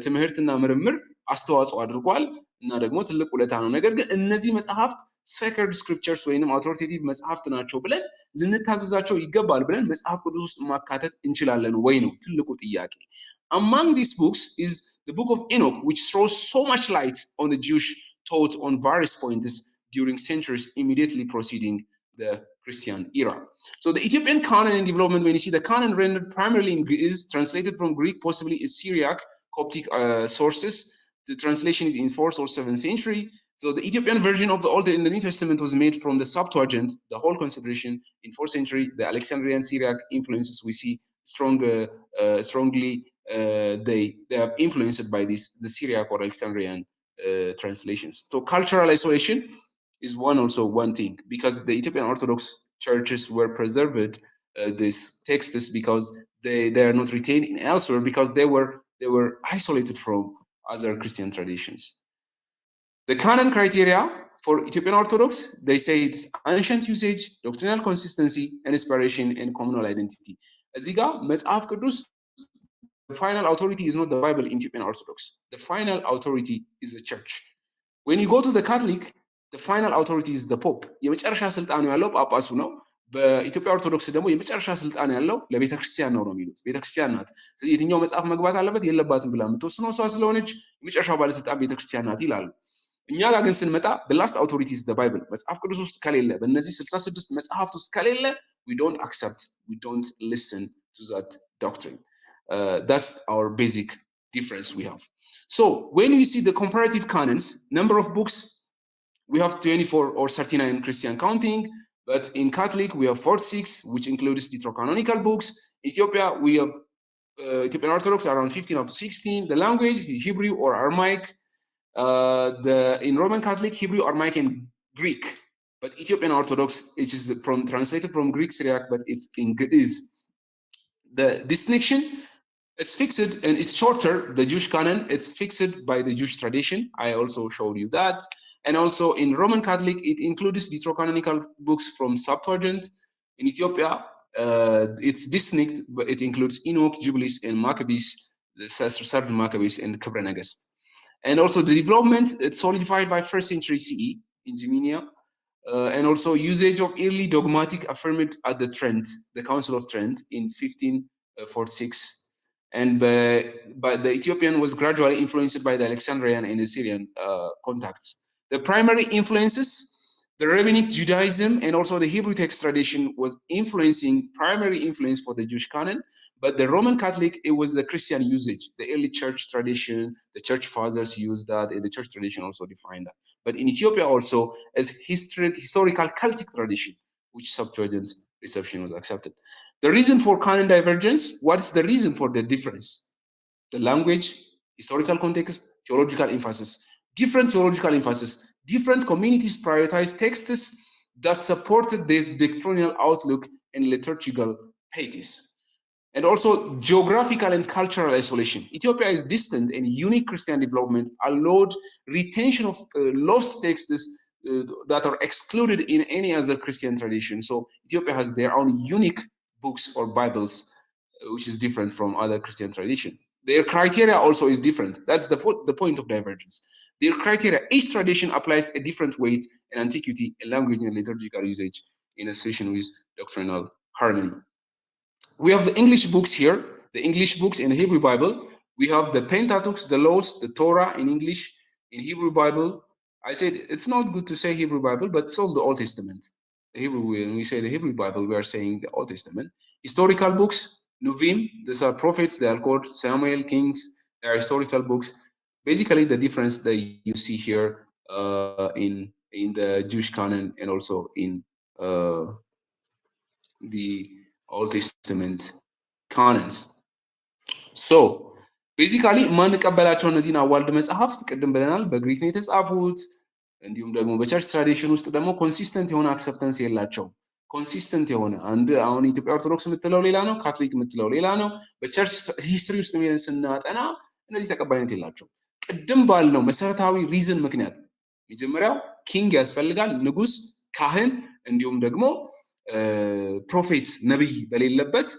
ትምህርትና ምርምር አስተዋጽኦ አድርጓል እና ደግሞ ትልቅ ውለታ ነው። ነገር ግን እነዚህ መጽሐፍት ሴክሬድ ስክሪፕቸርስ ወይንም አውቶሪቴቲቭ መጽሐፍት ናቸው ብለን ልንታዘዛቸው ይገባል ብለን መጽሐፍ ቅዱስ ውስጥ ማካተት እንችላለን ወይ ነው ትልቁ ጥያቄ። Among these books is the book of Enoch, which throws so much light on the Jewish thought on various points during centuries immediately preceding the Christian era. So the Ethiopian canon and development, when you see the canon rendered primarily in Ge'ez, translated from Greek, possibly is Syriac, Coptic sources. The translation is in 4th or 7th century. So the Ethiopian version of the Old and the New Testament was made from the Septuagint, the whole consideration in 4th century. The Alexandrian Syriac influences we see strongly they are influenced by the Syriac or Alexandrian translations. So cultural isolation is one thing, because the Ethiopian Orthodox churches were preserved these texts because they are not retained elsewhere, because they were isolated from other Christian traditions. The canon criteria for Ethiopian Orthodox, they say it's ancient usage, doctrinal consistency, and inspiration, and communal identity. እዚህ ጋር መጽሐፍ ቅዱስ the final authority is not the Bible in Ethiopian Orthodox. The final authority is the church. When you go to the Catholic, the final authority is the Pope. የመጨረሻ ስልጣኑ ያለው ጳጳሱ ነው። በኢትዮጵያ ኦርቶዶክስ ደግሞ የመጨረሻ ስልጣን ያለው ለቤተክርስቲያን ነው የሚሉት። ቤተክርስቲያን ናት። ስለዚህ የትኛው መጽሐፍ መግባት አለበት የለባትም ብላ የምትወስነው እሷ ስለሆነች የመጨረሻው ባለስልጣን ቤተክርስቲያን ናት ይላሉ። እኛ ጋር ግን ስንመጣ the last authority is the Bible. መጽሐፍ ቅዱስ ውስጥ ከሌለ፣ በእነዚህ 66 መጽሐፍት ውስጥ ከሌለ we don't accept, we don't listen to that doctrine. That's our basic difference we have. So when we see the comparative canons, number of books, we have 24 or 39 Christian counting, but in Catholic we have 46, which includes deuterocanonical books. Ethiopia, we have Ethiopian Orthodox around 15 up to 16. The language, Hebrew or Aramaic. In Roman Catholic, Hebrew, Aramaic, and Greek. But Ethiopian Orthodox, it is translated from Greek Syriac, but it's in Ge'ez. The distinction, it's fixed and it's shorter. The Jewish canon, it's fixed by the Jewish tradition. I also showed you that. And also in Roman Catholic, it includes deuterocanonical books from Septuagint. In Ethiopia, it's distinct, but it includes Enoch, Jubilees, and Maccabees, the Certain Maccabees, and Kebra Nagast. And also the development, it's solidified by 1st century CE in Gemenia. And also usage of early dogmatic affirmed at the Trent, the Council of Trent in 1546. And but the Ethiopian was gradually influenced by the Alexandrian and Assyrian contacts. The primary influences, the rabbinic Judaism and also the Hebrew text tradition was primary influence for the Jewish canon, but the Roman Catholic, it was the Christian usage, the early church tradition, the church fathers used that, and the church tradition also defined that. But in Ethiopia also, as historical Celtic tradition, which Septuagint reception was accepted. The reason for canon divergence, what's the reason for the difference? The language, historical context, theological emphasis. Different theological emphasis, different communities prioritize texts that supported this doctrinal outlook and liturgical pieties. And also geographical and cultural isolation. Ethiopia is distant and unique Christian development allowed retention of lost texts that are excluded in any other Christian tradition. So Ethiopia has their own unique books or Bibles, which is different from other Christian tradition. Their criteria also is different. That's the point of divergence. Their criteria, each tradition applies a different weight in antiquity, in language and liturgical usage in association with doctrinal harmony. We have the English books here, the English books in the Hebrew Bible. We have the Pentateuch, the laws, the Torah in English, in Hebrew Bible. I said it's not good to say Hebrew Bible, but it's all the Old Testament. When we say the Hebrew Bible, we are saying the Old Testament. Historical books, Nuvim, these are prophets, they are called Samuel, Kings, they are historical books. Basically, the difference that you see here in the Jewish canon and also in the Old Testament canons. So basically ማንቀበላቸው እነዚህን አዋልድ መጽሐፍት ቅድም ብለናል በግሪክ ነው የተጻፉት እንዲሁም ደግሞ በቸርች ትራዲሽን ውስጥ ደግሞ ኮንሲስተንት የሆነ አክሰፕተንስ የላቸውም ኮንሲስተንት የሆነ አንድ አሁን ኢትዮጵያ ኦርቶዶክስ የምትለው ሌላ ነው ካቶሊክ የምትለው ሌላ ነው በቸርች ሂስትሪ ውስጥ ምን ስናጠና እነዚህ ተቀባይነት የላቸው ቅድም ባልነው መሰረታዊ ሪዝን ምክንያት መጀመሪያው ኪንግ ያስፈልጋል ንጉስ ካህን እንዲሁም ደግሞ ፕሮፌት ነብይ በሌለበት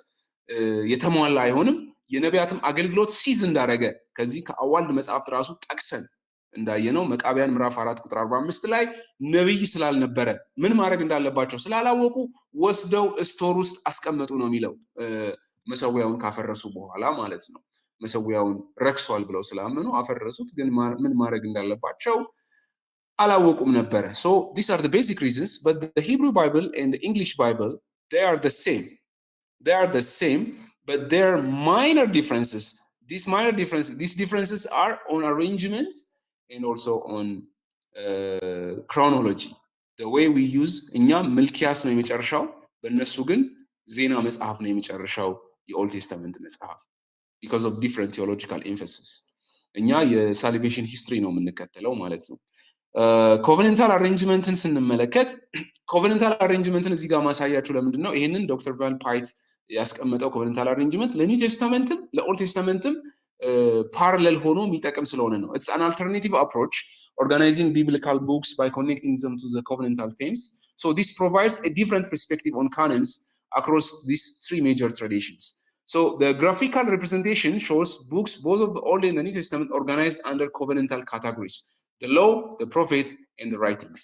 የተሟላ አይሆንም የነቢያትም አገልግሎት ሲዝ እንዳረገ ከዚህ ከአዋልድ መጽሐፍት ራሱ ጠቅሰን እንዳየነው መቃቢያን ምዕራፍ 4 ቁጥር 45 ላይ ነብይ ስላልነበረ ምን ማድረግ እንዳለባቸው ስላላወቁ ወስደው ስቶር ውስጥ አስቀመጡ ነው የሚለው መሰዊያውን ካፈረሱ በኋላ ማለት ነው መሰዊያውን ረክሷል ብለው ስላመኑ አፈረሱት ግን ምን ማድረግ እንዳለባቸው አላወቁም ነበር so these are the basic reasons but the Hebrew Bible and the English Bible they are the same but there are minor differences these differences are on arrangement and also on chronology the way we use እኛ መልኪያስ ነው የሚጨርሻው በእነሱ ግን ዜና መጽሐፍ ነው የሚጨርሻው የኦልድ ቴስተመንት መጽሐፍ because of different theological emphasis እኛ የሳልቬሽን ሂስትሪ ነው የምንከተለው ማለት ነው ኮቨነንታል አሬንጅመንትን ስንመለከት ኮቨነንታል አሬንጅመንትን እዚህ ጋር ማሳያችሁ ለምንድን ነው ይሄንን ዶክተር ቫን ፓይት ያስቀመጠው ኮቨነንታል አሬንጅመንት ለኒው ቴስተመንትም ለኦልድ ቴስተመንትም parallel ሆኖ የሚጠቅም ስለሆነ ነው it's an alternative approach organizing biblical books by connecting them to the covenantal themes so this provides a different perspective on canons across these three major traditions so the graphical representation shows books both of the Old and the New Testament organized under covenantal categories the law the prophet and the writings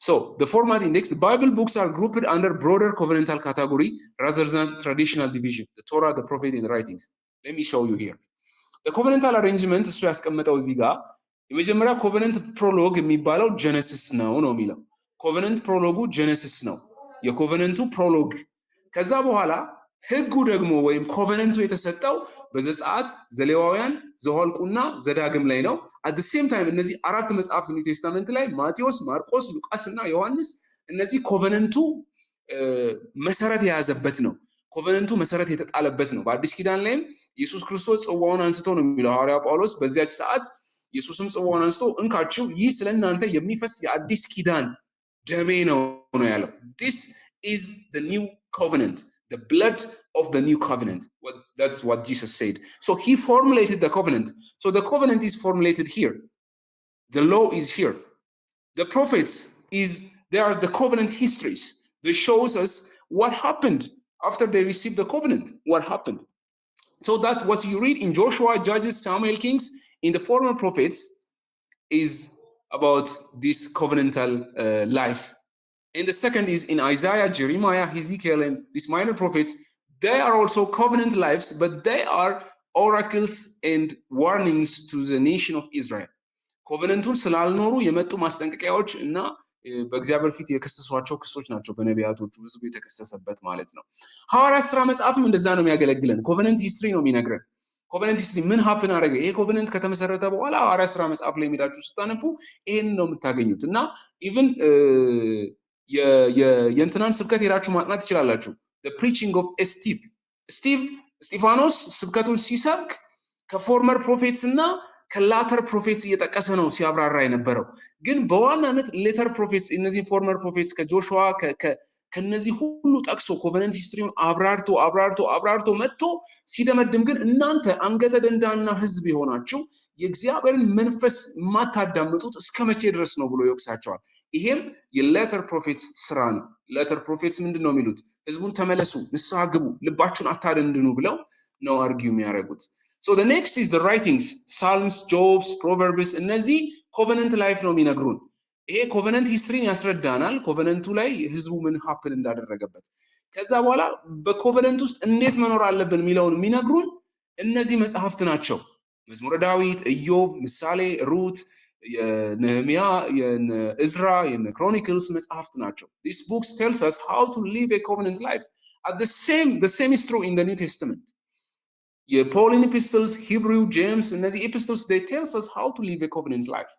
so the format index the Bible books are grouped under broader covenantal category rather than traditional division the Torah the prophet and the writings let me show you here the covenantal arrangement እሱ ያስቀመጠው እዚህ ጋር የመጀመሪያ ኮቨነንት ፕሮሎግ የሚባለው ጀነሲስ ነው የሚለው ኮቨነንት ፕሮሎጉ ጀነሲስ ነው የኮቨነንቱ ፕሮሎግ ከዛ በኋላ ህጉ ደግሞ ወይም ኮቨነንቱ የተሰጠው በዘጸአት ዘሌዋውያን ዘኍልቍና ዘዳግም ላይ ነው at the same time እነዚህ አራት መጽሐፍት ኒው ቴስተመንት ላይ ማቴዎስ ማርቆስ ሉቃስና ዮሐንስ እነዚህ ኮቨነንቱ መሰረት የያዘበት ነው ኮቨነንቱ መሰረት የተጣለበት ነው በአዲስ ኪዳን ላይም ኢየሱስ ክርስቶስ ጽዋውን አንስቶ ነው የሚለው ሐዋርያው ጳውሎስ በዚያች ሰዓት ኢየሱስም ጽዋውን አንስቶ እንካችሁ ይህ ስለናንተ የሚፈስ የአዲስ ኪዳን ደሜ ነው ያለው። This is the new covenant, the blood of the new covenant. That's what Jesus said. So he formulated the covenant. So the covenant is formulated here. The law is here. The prophets they are the covenant histories. They shows us what happened after they received the covenant. What happened? So that what you read in Joshua, Judges, Samuel, Kings, in the former prophets is about this covenantal life. And the second is in Isaiah, Jeremiah, Ezekiel, and these minor prophets. They are also covenant lives, but they are oracles and warnings to the nation of Israel. ኮቨነንቱን ስላልኖሩ የመጡ ማስጠንቀቂያዎች እና በእግዚአብሔር ፊት የከሰሷቸው ክሶች ናቸው። በነቢያቶቹ ህዝቡ የተከሰሰበት ማለት ነው። ሐዋርያት ሥራ መጽሐፍም እንደዛ ነው የሚያገለግለን። ኮቨነንት ሂስትሪ ነው የሚነግረን። ኮቨነንት ሂስትሪ ምን ሀፕን አደረገ? ይሄ ኮቨነንት ከተመሰረተ በኋላ ሐዋርያት ሥራ መጽሐፍ ላይ ሄዳችሁ ስታነቡ ይሄን ነው የምታገኙት። እና ኢቭን የእንትናን ስብከት ሄዳችሁ ማጥናት ትችላላችሁ። the preaching of እስጢፋኖስ ስብከቱን ሲሰብክ ከፎርመር ፕሮፌትስ እና ከላተር ፕሮፌትስ እየጠቀሰ ነው ሲያብራራ የነበረው። ግን በዋናነት ሌተር ፕሮፌትስ እነዚህ ፎርመር ፕሮፌትስ ከጆሹዋ ከነዚህ ሁሉ ጠቅሶ ኮቨነንት ሂስትሪውን አብራርቶ መጥቶ ሲደመድም ግን እናንተ አንገተ ደንዳና ህዝብ የሆናችሁ የእግዚአብሔርን መንፈስ ማታዳምጡት እስከ መቼ ድረስ ነው ብሎ ይወቅሳቸዋል። ይሄም የሌተር ፕሮፌትስ ስራ ነው። ሌተር ፕሮፌትስ ምንድን ነው የሚሉት? ህዝቡን ተመለሱ፣ ንስሐ ግቡ፣ ልባችሁን አታደንድኑ ብለው ነው አርጊው የሚያደርጉት። So the next is the writings, Psalms, Jobs, Proverbs. እነዚህ ኮቨነንት ላይፍ ነው የሚነግሩን። ይሄ ኮቨነንት ሂስትሪን ያስረዳናል። ኮቨነንቱ ላይ ህዝቡ ምን ሀፕን እንዳደረገበት ከዛ በኋላ በኮቨነንት ውስጥ እንዴት መኖር አለብን የሚለውን የሚነግሩን እነዚህ መጽሐፍት ናቸው። መዝሙረ ዳዊት፣ ኢዮብ፣ ምሳሌ፣ ሩት፣ የነህምያ፣ የእዝራ፣ የክሮኒክልስ መጽሐፍት ናቸው። These books tells us how to live a covenant life. At the same is true in the New Testament. Pauline epistles, Hebrew, James, and the epistles, they tells us how to live a covenant life.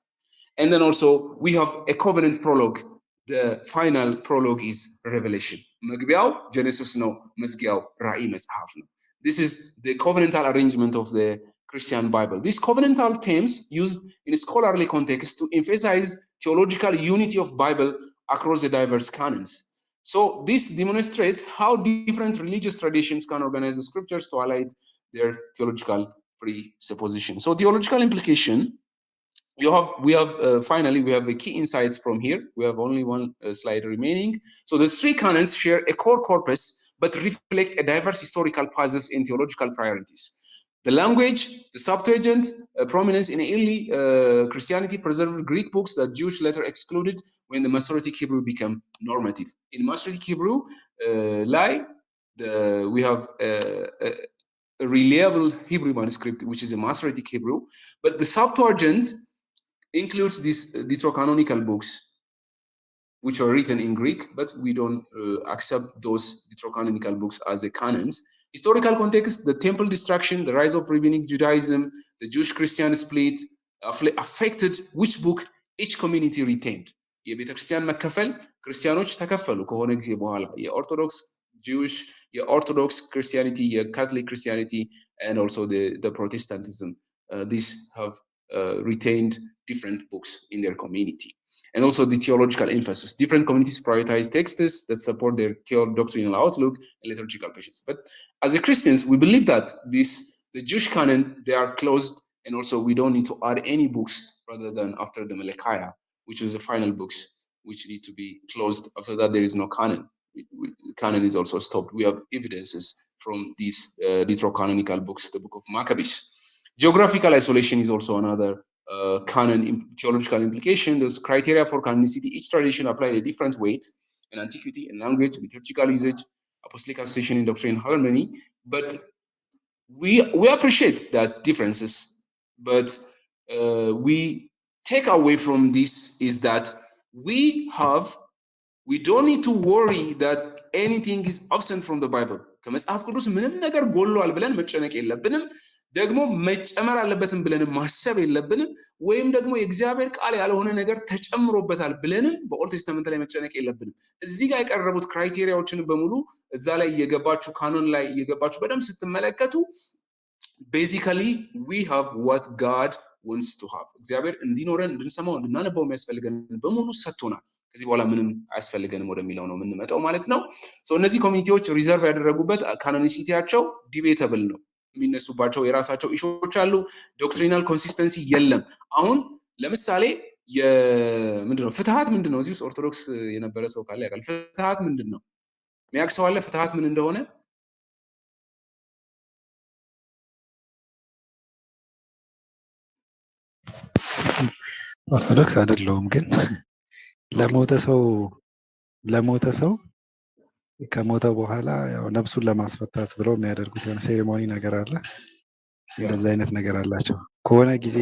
And then also we have a covenant prologue. The final prologue is Revelation. መግቢያው ጀነሲስ ነው፣ መዝጊያው ራእይ መጽሐፍ ነው። This is the covenantal arrangement of the Christian Bible. These covenantal terms used in scholarly context to emphasize theological unity of Bible across the diverse canons. So this demonstrates how different religious traditions can organize the scriptures to highlight their theological presupposition. So theological implication, finally we have the key insights from here. We have only one slide remaining. So the three canons share a core corpus but reflect a diverse historical pauses and theological priorities. The language, the Septuagint prominence in early Christianity preserved Greek books that Jews later excluded when the Masoretic Hebrew became normative. In Masoretic Hebrew, we have a reliable Hebrew manuscript, which is a Masoretic Hebrew, but the Septuagint includes these deuterocanonical books, which are written in Greek, but we don't accept those deuterocanonical books as the canons. Historical context, the temple destruction, the rise of rabbinic Judaism, the Jewish-Christian split affected which book each community retained. የቤተ ክርስቲያን መከፈል ክርስቲያኖች ተከፈሉ ከሆነ ጊዜ በኋላ የኦርቶዶክስ Jewish, Orthodox Christianity, Catholic Christianity, and also the Protestantism. These have retained different books in their community. And also the theological emphasis. Different communities prioritize texts that support their doctrinal outlook and liturgical patience. But as a Christians, we believe that the Jewish canon, they are closed, and also we don't need to add any books rather than after the Malachi, which is the final books, which need to be closed. After that, there is no canon. Canon is also stopped. We have evidences from these deuterocanonical books, the book of Maccabees. Geographical isolation is also another canon theological implication. There's criteria for canonicity. Each tradition applied a different weight in antiquity and language, liturgical usage, apostolic association in doctrine, harmony. But we appreciate that differences. But we take away from this is that we don't need to worry that anything is absent from the Bible. ከመጽሐፍ ቅዱስ ምንም ነገር ጎሏል ብለን መጨነቅ የለብንም። ደግሞ መጨመር አለበትም ብለን ማሰብ የለብንም። ወይም ደግሞ የእግዚአብሔር ቃል ያልሆነ ነገር ተጨምሮበታል ብለንም በኦልድ ቴስተመንት ላይ መጨነቅ የለብንም። እዚህ ጋር የቀረቡት ክራይቴሪያዎችን በሙሉ እዛ ላይ የገባችሁ ካኖን ላይ የገባችሁ በደንብ ስትመለከቱ basically we have what God wants to have እግዚአብሔር እንዲኖረን እንድንሰማው እንድናነበው የሚያስፈልገን በሙሉ ሰጥቶናል። ከዚህ በኋላ ምንም አያስፈልገንም ወደሚለው ነው የምንመጣው ማለት ነው። እነዚህ ኮሚኒቲዎች ሪዘርቭ ያደረጉበት ካኖኒሲቲያቸው ዲቤተብል ነው። የሚነሱባቸው የራሳቸው ኢሹዎች አሉ። ዶክትሪናል ኮንሲስተንሲ የለም። አሁን ለምሳሌ ምንድነው ፍትሃት ምንድነው? እዚህ ውስጥ ኦርቶዶክስ የነበረ ሰው ካለ ያውቃል። ፍትሃት ምንድነው? የሚያውቅ ሰው አለ? ፍትሃት ምን እንደሆነ? ኦርቶዶክስ አይደለሁም፣ ግን ለሞተ ሰው ከሞተ በኋላ ያው ነፍሱን ለማስፈታት ብለው የሚያደርጉት የሆነ ሴሪሞኒ ነገር አለ። እንደዛ አይነት ነገር አላቸው። ከሆነ ጊዜ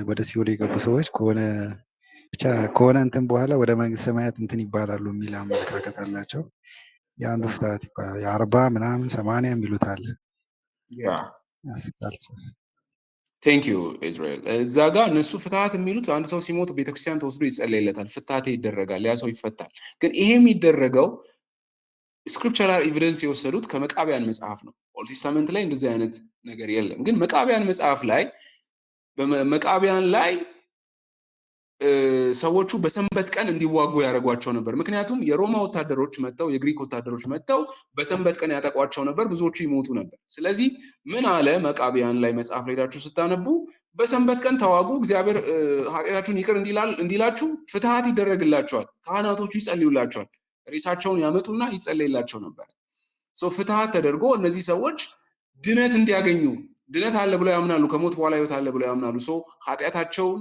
ወደ ሲኦል የገቡ ሰዎች ከሆነ እንትን በኋላ ወደ መንግስተ ሰማያት እንትን ይባላሉ የሚል አመለካከት አላቸው። የአንዱ ፍትሃት ይባላል። የ40 ምናምን 80 የሚሉት አለ። ቴንክ ዩ ኢዝራኤል። እዛ ጋር እነሱ ፍትሃት የሚሉት አንድ ሰው ሲሞት ቤተክርስቲያን ተወስዶ ይጸለይለታል፣ ፍትሃት ይደረጋል፣ ያ ሰው ይፈታል። ግን ይሄ የሚደረገው ስክሪፕቸራል ኤቪደንስ የወሰዱት ከመቃቢያን መጽሐፍ ነው። ኦልድ ቴስታመንት ላይ እንደዚህ አይነት ነገር የለም። ግን መቃቢያን መጽሐፍ ላይ በመቃቢያን ላይ ሰዎቹ በሰንበት ቀን እንዲዋጉ ያደርጓቸው ነበር። ምክንያቱም የሮማ ወታደሮች መጥተው የግሪክ ወታደሮች መጥተው በሰንበት ቀን ያጠቋቸው ነበር፣ ብዙዎቹ ይሞቱ ነበር። ስለዚህ ምን አለ መቃቢያን ላይ መጽሐፍ ላይ ሄዳችሁ ስታነቡ በሰንበት ቀን ተዋጉ፣ እግዚአብሔር ኃጢአታችሁን ይቅር እንዲላችሁ ፍትሃት ይደረግላቸዋል፣ ካህናቶቹ ይጸልዩላቸዋል፣ ሬሳቸውን ያመጡና ይጸለይላቸው ነበር። ፍትሃት ተደርጎ እነዚህ ሰዎች ድነት እንዲያገኙ ድነት አለ ብለው ያምናሉ። ከሞት በኋላ ህይወት አለ ብለው ያምናሉ። ኃጢአታቸውን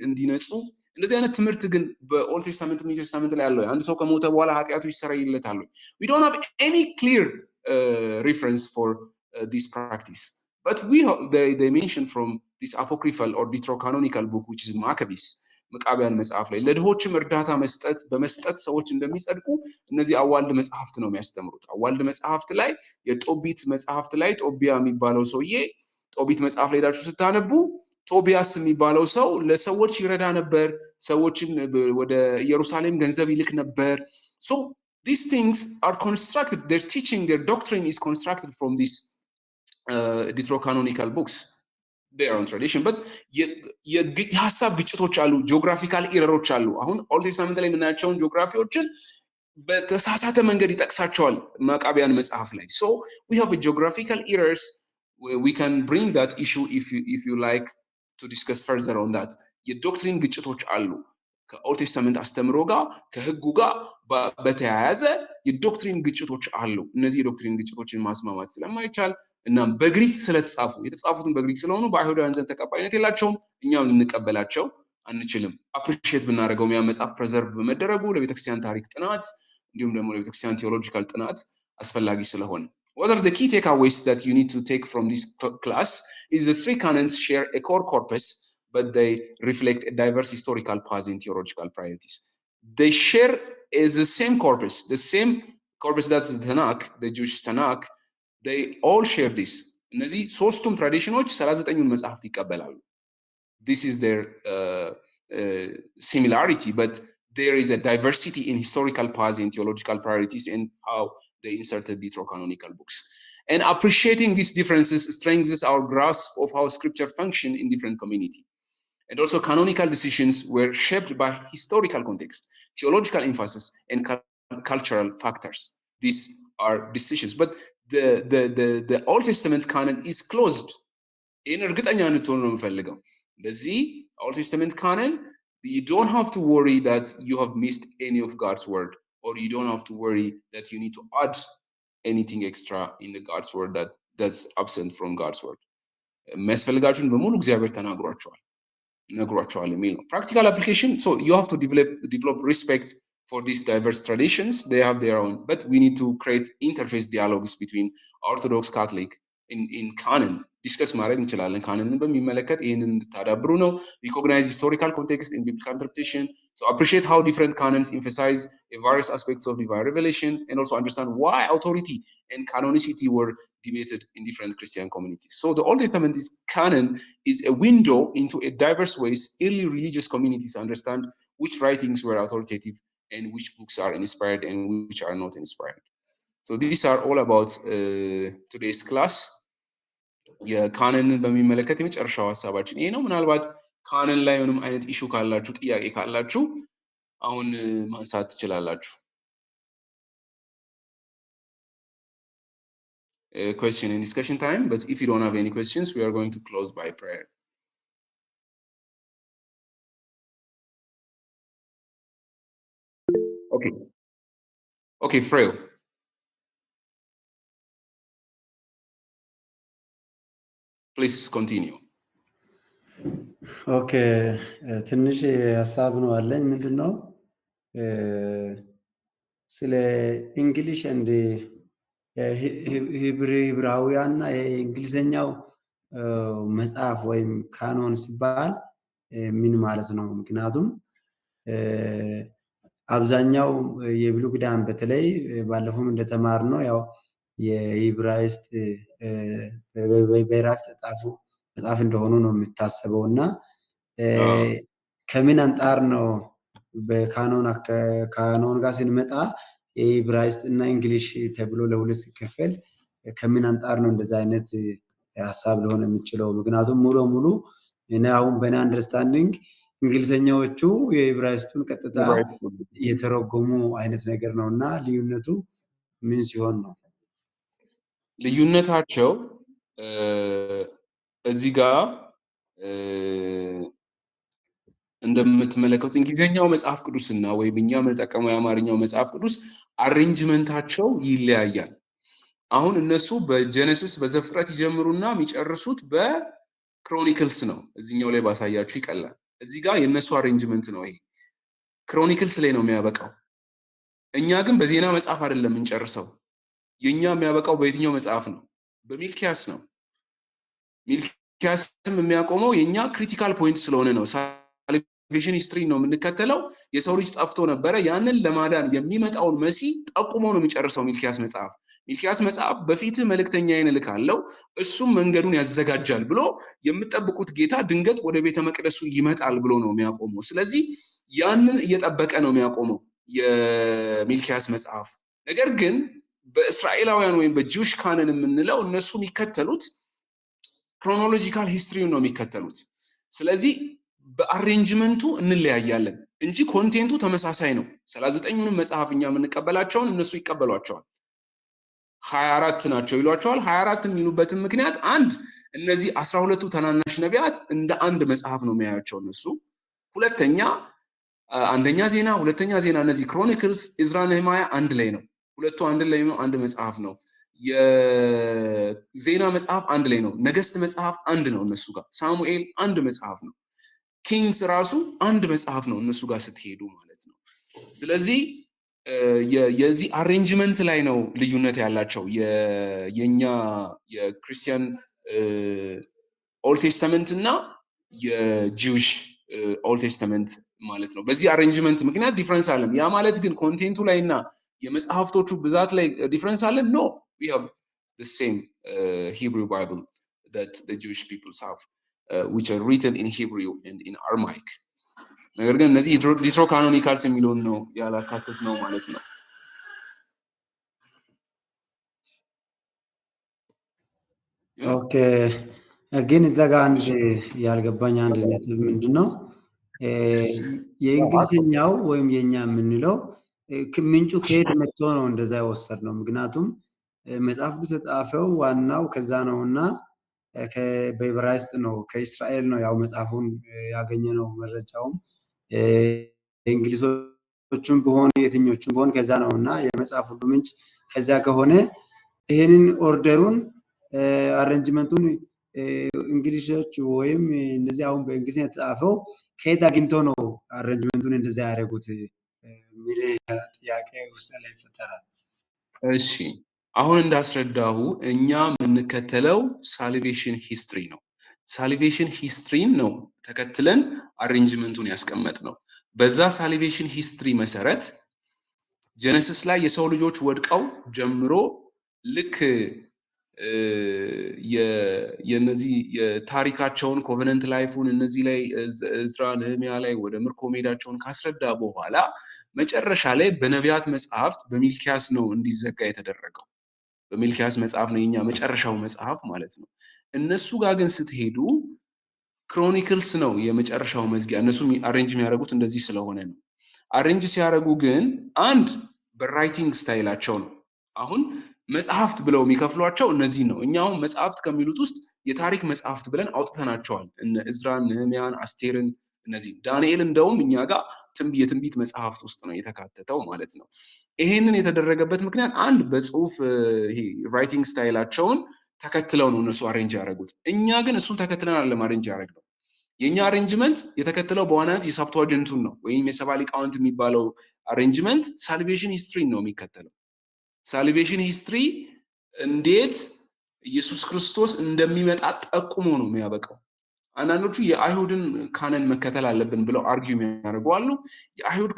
እንዲነጹ እንደዚህ አይነት ትምህርት ግን በኦልድ ቴስታመንት ኒው ቴስታመንት ላይ ያለው አንድ ሰው ከሞተ በኋላ ኃጢአቱ ይሰረይለታል። we don't have any clear reference for this practice, but they mention from this apocryphal or deuterocanonical book which is Maccabees መቃቢያን መጽሐፍ ላይ ለድሆችም እርዳታ በመስጠት ሰዎች እንደሚጸድቁ እነዚህ አዋልድ መጽሐፍት ነው የሚያስተምሩት። አዋልድ መጽሐፍት ላይ የጦቢት መጽሐፍት ላይ ጦቢያ የሚባለው ሰውዬ ጦቢት መጽሐፍ ላይ ሄዳችሁ ስታነቡ ጦቢያስ የሚባለው ሰው ለሰዎች ይረዳ ነበር፣ ሰዎችን ወደ ኢየሩሳሌም ገንዘብ ይልክ ነበር። so these things are constructed, their teaching, their doctrine is constructed from these deuterocanonical books, their own tradition, but የሐሳብ ግጭቶች አሉ፣ ጂኦግራፊካል ኢረሮች አሉ። አሁን ኦልድ ቴስታመንት ላይ የምናያቸውን ጂኦግራፊዎችን በተሳሳተ መንገድ ይጠቅሳቸዋል መቃቢያን መጽሐፍ ላይ። so we have a geographical errors. We can bring that issue if you like to discuss further on that. የዶክትሪን ግጭቶች አሉ ከኦልድ ቴስታመንት አስተምሮ ጋር ከህጉ ጋር በተያያዘ የዶክትሪን ግጭቶች አሉ። እነዚህ የዶክትሪን ግጭቶችን ማስማማት ስለማይቻል እና በግሪክ ስለተጻፉ የተጻፉትን በግሪክ ስለሆኑ በአይሁዳውያን ዘንድ ተቀባይነት የላቸውም፣ እኛም ልንቀበላቸው አንችልም። አፕሪሺየት ብናደርገው ያ መጽሐፍ ፕሬዘርቭ በመደረጉ ለቤተክርስቲያን ታሪክ ጥናት እንዲሁም ደግሞ ለቤተክርስቲያን ቴዎሎጂካል ጥናት አስፈላጊ ስለሆነ what are the key takeaways that you need to take from this class is the three canons share a core corpus, but they reflect a diverse historical path in theological priorities. They share the same corpus that's the Tanakh, the Jewish Tanakh. They all share this. እነዚህ ሶስቱም ትራዲሽኖች 39ን መጽሐፍት ይቀበላሉ። This is their similarity, but there is a diversity in historical paths and theological priorities and how they inserted deuterocanonical books. And appreciating these differences strengthens our grasp of how scripture function in different communities. And also canonical decisions were shaped by historical context, theological emphasis, and cultural factors. These are decisions. But the Old Testament canon is closed. In እርግጠኛ እንድትሆኑ ነው የምፈልገው። በዚህ Old Testament canon, you don't have to worry that you have missed any of God's word, or you don't have to worry that you need to add anything extra in the God's word that's absent from God's word. የሚያስፈልጋችሁን በሙሉ እግዚአብሔር ነግሯቸዋል የሚል ነው። Practical application, so you have to develop respect for these diverse traditions. They have their own, but we need to create interface dialogues between Orthodox, Catholic in canon. ዲስከስ ማድረግ እንችላለን። ካንንን በሚመለከት ይህንን እንድታዳብሩ ነው። recognize historical context in biblical interpretation, so appreciate how different canons emphasize various aspects of divine revelation, and also understand why authority and canonicity were debated in different Christian communities. So the Old Testament canon is a window into a diverse ways early religious communities understand which writings were authoritative and which books are inspired and which are not inspired. So these are all about today's class. የካነንን በሚመለከት የመጨረሻው ሐሳባችን ይሄ ነው። ምናልባት ካነን ላይ ምንም አይነት ኢሹ ካላችሁ ጥያቄ ካላችሁ አሁን ማንሳት ትችላላችሁ። Question and discussion time, but if you don't have any questions, we are going to close by prayer. Okay. Okay, Freyo. Please continue. ኦኬ ትንሽ ሀሳብ ነው አለኝ። ምንድነው ስለ እንግሊሽ እንደ ሂብራውያንና የእንግሊዘኛው መጽሐፍ ወይም ካኖን ሲባል ምን ማለት ነው? ምክንያቱም አብዛኛው የብሉይ ኪዳን በተለይ ባለፈውም እንደተማርነው ያው የዕብራይስጥ በዕብራይስጥ የተጻፉ መጽሐፍ እንደሆኑ ነው የሚታሰበው እና ከምን አንጻር ነው ካኖን ጋር ስንመጣ የዕብራይስጥ እና እንግሊሽ ተብሎ ለሁለት ሲከፈል ከምን አንጻር ነው እንደዛ አይነት ሀሳብ ሊሆን የሚችለው? ምክንያቱም ሙሉ ሙሉ እኔ አሁን በእኔ አንደርስታንዲንግ እንግሊዘኛዎቹ የዕብራይስጡን ቀጥታ የተረጎሙ አይነት ነገር ነው እና ልዩነቱ ምን ሲሆን ነው? ልዩነታቸው እዚህ ጋር እንደምትመለከቱት እንግሊዘኛው መጽሐፍ ቅዱስና ወይም እኛ የምንጠቀመው የአማርኛው መጽሐፍ ቅዱስ አሬንጅመንታቸው ይለያያል። አሁን እነሱ በጀነሲስ በዘፍጥረት ይጀምሩና የሚጨርሱት በክሮኒክልስ ነው። እዚህኛው ላይ ባሳያችሁ ይቀላል። እዚህ ጋር የእነሱ አሬንጅመንት ነው። ይሄ ክሮኒክልስ ላይ ነው የሚያበቃው። እኛ ግን በዜና መጽሐፍ አይደለም የምንጨርሰው። የኛ የሚያበቃው በየትኛው መጽሐፍ ነው? በሚልኪያስ ነው። ሚልኪያስም የሚያቆመው የኛ ክሪቲካል ፖይንት ስለሆነ ነው። ሳልቬሽን ሂስትሪ ነው የምንከተለው። የሰው ልጅ ጠፍቶ ነበረ፣ ያንን ለማዳን የሚመጣውን መሲ ጠቁሞ ነው የሚጨርሰው ሚልኪያስ መጽሐፍ። ሚልኪያስ መጽሐፍ በፊትህ መልእክተኛዬን እልካለሁ እሱም መንገዱን ያዘጋጃል ብሎ የምትጠብቁት ጌታ ድንገት ወደ ቤተ መቅደሱ ይመጣል ብሎ ነው የሚያቆመው። ስለዚህ ያንን እየጠበቀ ነው የሚያቆመው የሚልኪያስ መጽሐፍ። ነገር ግን በእስራኤላውያን ወይም በጂውሽ ካነን የምንለው እነሱ የሚከተሉት ክሮኖሎጂካል ሂስትሪውን ነው የሚከተሉት። ስለዚህ በአሬንጅመንቱ እንለያያለን እንጂ ኮንቴንቱ ተመሳሳይ ነው። 39ኙንም መጽሐፍ እኛ የምንቀበላቸውን እነሱ ይቀበሏቸዋል። 24 ናቸው ይሏቸዋል። 24 የሚሉበትን ምክንያት አንድ እነዚህ 12ቱ ተናናሽ ነቢያት እንደ አንድ መጽሐፍ ነው የሚያያቸው እነሱ። ሁለተኛ አንደኛ ዜና፣ ሁለተኛ ዜና፣ እነዚህ ክሮኒክልስ፣ ኢዝራ፣ ነህምያ አንድ ላይ ነው። ሁለቱ አንድ ላይ ነው፣ አንድ መጽሐፍ ነው። የዜና መጽሐፍ አንድ ላይ ነው። ነገስት መጽሐፍ አንድ ነው እነሱ ጋር። ሳሙኤል አንድ መጽሐፍ ነው። ኪንግስ ራሱ አንድ መጽሐፍ ነው እነሱ ጋር ስትሄዱ ማለት ነው። ስለዚህ የዚህ አሬንጅመንት ላይ ነው ልዩነት ያላቸው የኛ የክርስቲያን ኦልድ ቴስተመንት እና የጂውሽ ኦልድ ቴስተመንት ማለት ነው። በዚህ አሬንጅመንት ምክንያት ዲፍረንስ አለን። ያ ማለት ግን ኮንቴንቱ ላይ እና የመጽሐፍቶቹ ብዛት ላይ ዲፍረንስ አለን? ኖ we have the same Hebrew Bible that the Jewish peoples have which are written in Hebrew and in Aramaic. ነገር ግን እነዚህ ዲትሮካኖኒካልስ የሚለውን ነው ያላካተት ነው ማለት ነው። ኦኬ ግን እዛ ጋር አንድ ያልገባኝ አንድ ነጥብ ምንድነው የእንግሊዝኛው ወይም የኛ የምንለው ምንጩ ከየት መጥቶ ነው እንደዛ የወሰድነው? ምክንያቱም መጽሐፍ ቅዱስ የተጻፈው ዋናው ከዛ ነውና በዕብራይስጥ ነው፣ ከእስራኤል ነው ያው መጽሐፉን ያገኘነው መረጃውም እንግሊዞቹም ቢሆን የትኞቹም ቢሆን ከዛ ነውና የመጽሐፍ ሁሉ ምንጭ ከዛ ከሆነ ይሄንን ኦርደሩን አሬንጅመንቱን እንግሊዞች ወይም እንደዚህ አሁን በእንግሊዝኛ የተጻፈው ከየት አግኝቶ ነው አሬንጅመንቱን እንደዛ ያደረጉት የሚል ጥያቄ ውስጥ ላይ ይፈጠራል። እሺ አሁን እንዳስረዳሁ እኛ የምንከተለው ሳልቬሽን ሂስትሪ ነው። ሳልቬሽን ሂስትሪን ነው ተከትለን አሬንጅመንቱን ያስቀመጥ ነው። በዛ ሳልቬሽን ሂስትሪ መሰረት ጀነሲስ ላይ የሰው ልጆች ወድቀው ጀምሮ ልክ የነዚህ የታሪካቸውን ኮቨነንት ላይፉን እነዚህ ላይ እዝራ ነህምያ ላይ ወደ ምርኮ ሜዳቸውን ካስረዳ በኋላ መጨረሻ ላይ በነቢያት መጽሐፍት በሚልኪያስ ነው እንዲዘጋ የተደረገው። በሚልኪያስ መጽሐፍ ነው የኛ መጨረሻው መጽሐፍ ማለት ነው። እነሱ ጋር ግን ስትሄዱ ክሮኒክልስ ነው የመጨረሻው መዝጊያ። እነሱ አሬንጅ የሚያደርጉት እንደዚህ ስለሆነ ነው። አሬንጅ ሲያደርጉ ግን አንድ በራይቲንግ ስታይላቸው ነው። አሁን መጽሐፍት ብለው የሚከፍሏቸው እነዚህ ነው። እኛ አሁን መጽሐፍት ከሚሉት ውስጥ የታሪክ መጽሐፍት ብለን አውጥተናቸዋል። እነ እዝራን፣ ነህምያን፣ አስቴርን እነዚህ። ዳንኤል እንደውም እኛ ጋር የትንቢት መጽሐፍት ውስጥ ነው የተካተተው ማለት ነው። ይሄንን የተደረገበት ምክንያት አንድ በጽሁፍ ይሄ ራይቲንግ ስታይላቸውን ተከትለው ነው እነሱ አሬንጅ ያደረጉት። እኛ ግን እሱን ተከትለን አይደለም አሬንጅ ያደረግነው። የኛ አሬንጅመንት የተከተለው በዋናነት የሳብቷጀንቱን ነው ወይም የሰባ ሊቃውንት የሚባለው አሬንጅመንት ሳልቬሽን ሂስትሪን ነው የሚከተለው። ሳልቬሽን ሂስትሪ እንዴት ኢየሱስ ክርስቶስ እንደሚመጣ ጠቁሞ ነው የሚያበቃው። አንዳንዶቹ የአይሁድን ካነን መከተል አለብን ብለው አርጊው የሚያደርጉ አሉ። የአይሁድ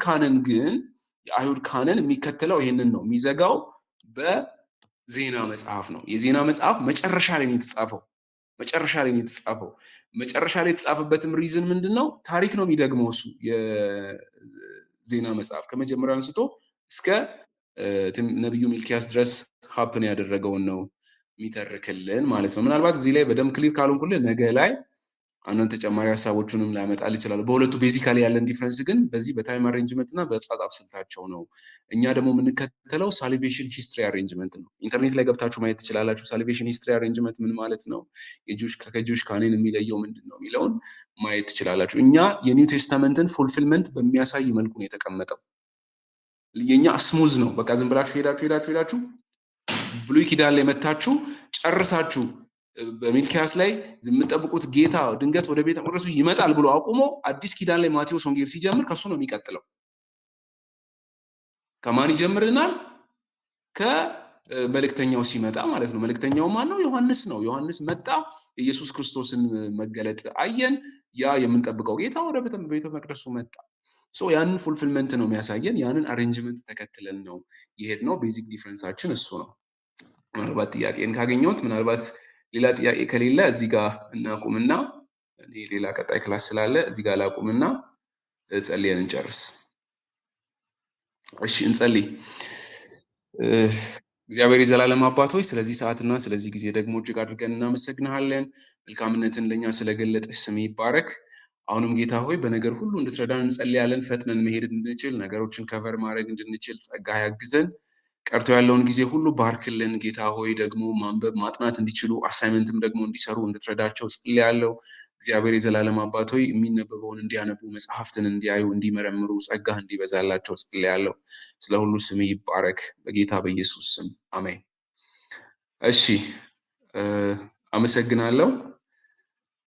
ካነን የሚከተለው ይሄንን ነው። የሚዘጋው በዜና መጽሐፍ ነው። የዜና መጽሐፍ መጨረሻ ላይ ነው የተጻፈው። መጨረሻ ላይ የተጻፈበትም ሪዝን ምንድን ነው? ታሪክ ነው የሚደግመው እሱ የዜና መጽሐፍ ከመጀመሪያ አንስቶ እስከ ነቢዩ ሚልኪያስ ድረስ ሀፕን ያደረገውን ነው የሚተርክልን ማለት ነው። ምናልባት እዚህ ላይ በደንብ ክሊር ካልሆንኩልህ ነገ ላይ አንዳንድ ተጨማሪ ሀሳቦቹንም ላመጣል ይችላል። በሁለቱ ቤዚካሊ ያለን ዲፍረንስ ግን በዚህ በታይም አሬንጅመንት እና በአጻጻፍ ስልታቸው ነው። እኛ ደግሞ የምንከተለው ሳልቬሽን ሂስትሪ አሬንጅመንት ነው። ኢንተርኔት ላይ ገብታችሁ ማየት ትችላላችሁ። ሳልቬሽን ሂስትሪ አሬንጅመንት ምን ማለት ነው፣ ከጁሽ ካኔን የሚለየው ምንድን ነው የሚለውን ማየት ትችላላችሁ። እኛ የኒው ቴስታመንትን ፉልፊልመንት በሚያሳይ መልኩ ነው የተቀመጠው። የኛ ስሙዝ ነው። በቃ ዝም ብላችሁ ሄዳችሁ ብሉይ ኪዳን ላይ መታችሁ ጨርሳችሁ በሚልኪያስ ላይ የምጠብቁት ጌታ ድንገት ወደ ቤተ መቅደሱ ይመጣል ብሎ አቁሞ አዲስ ኪዳን ላይ ማቴዎስ ወንጌል ሲጀምር ከሱ ነው የሚቀጥለው። ከማን ይጀምርናል? ከመልእክተኛው ሲመጣ ማለት ነው። መልእክተኛው ማን ነው? ዮሐንስ ነው። ዮሐንስ መጣ፣ ኢየሱስ ክርስቶስን መገለጥ አየን። ያ የምንጠብቀው ጌታ ወደ ቤተ መቅደሱ መጣ። ያንን ፉልፊልመንት ነው የሚያሳየን። ያንን አሬንጅመንት ተከትለን ነው ይሄድ ነው። ቤዚክ ዲፍረንሳችን እሱ ነው። ምናልባት ጥያቄን ካገኘሁት፣ ምናልባት ሌላ ጥያቄ ከሌለ እዚህ ጋር እናቁምና እኔ ሌላ ቀጣይ ክላስ ስላለ እዚህ ጋር ላቁምና ጸልየን እንጨርስ። እሺ እንጸልይ። እግዚአብሔር የዘላለም አባት ሆይ ስለዚህ ሰዓትና ስለዚህ ጊዜ ደግሞ እጅግ አድርገን እናመሰግንሃለን። መልካምነትን ለእኛ ስለገለጥህ ስም ይባረክ። አሁንም ጌታ ሆይ በነገር ሁሉ እንድትረዳን እንጸልያለን። ፈጥነን መሄድ እንድንችል፣ ነገሮችን ከቨር ማድረግ እንድንችል ጸጋ ያግዘን። ቀርቶ ያለውን ጊዜ ሁሉ ባርክልን ጌታ ሆይ። ደግሞ ማንበብ ማጥናት እንዲችሉ አሳይመንትም ደግሞ እንዲሰሩ እንድትረዳቸው ጸልያለሁ። እግዚአብሔር የዘላለም አባት ሆይ የሚነበበውን እንዲያነቡ፣ መጽሐፍትን እንዲያዩ፣ እንዲመረምሩ ጸጋህ እንዲበዛላቸው ጸልያለሁ። ስለ ሁሉ ስም ይባረክ በጌታ በኢየሱስ ስም አሜን። እሺ አመሰግናለሁ።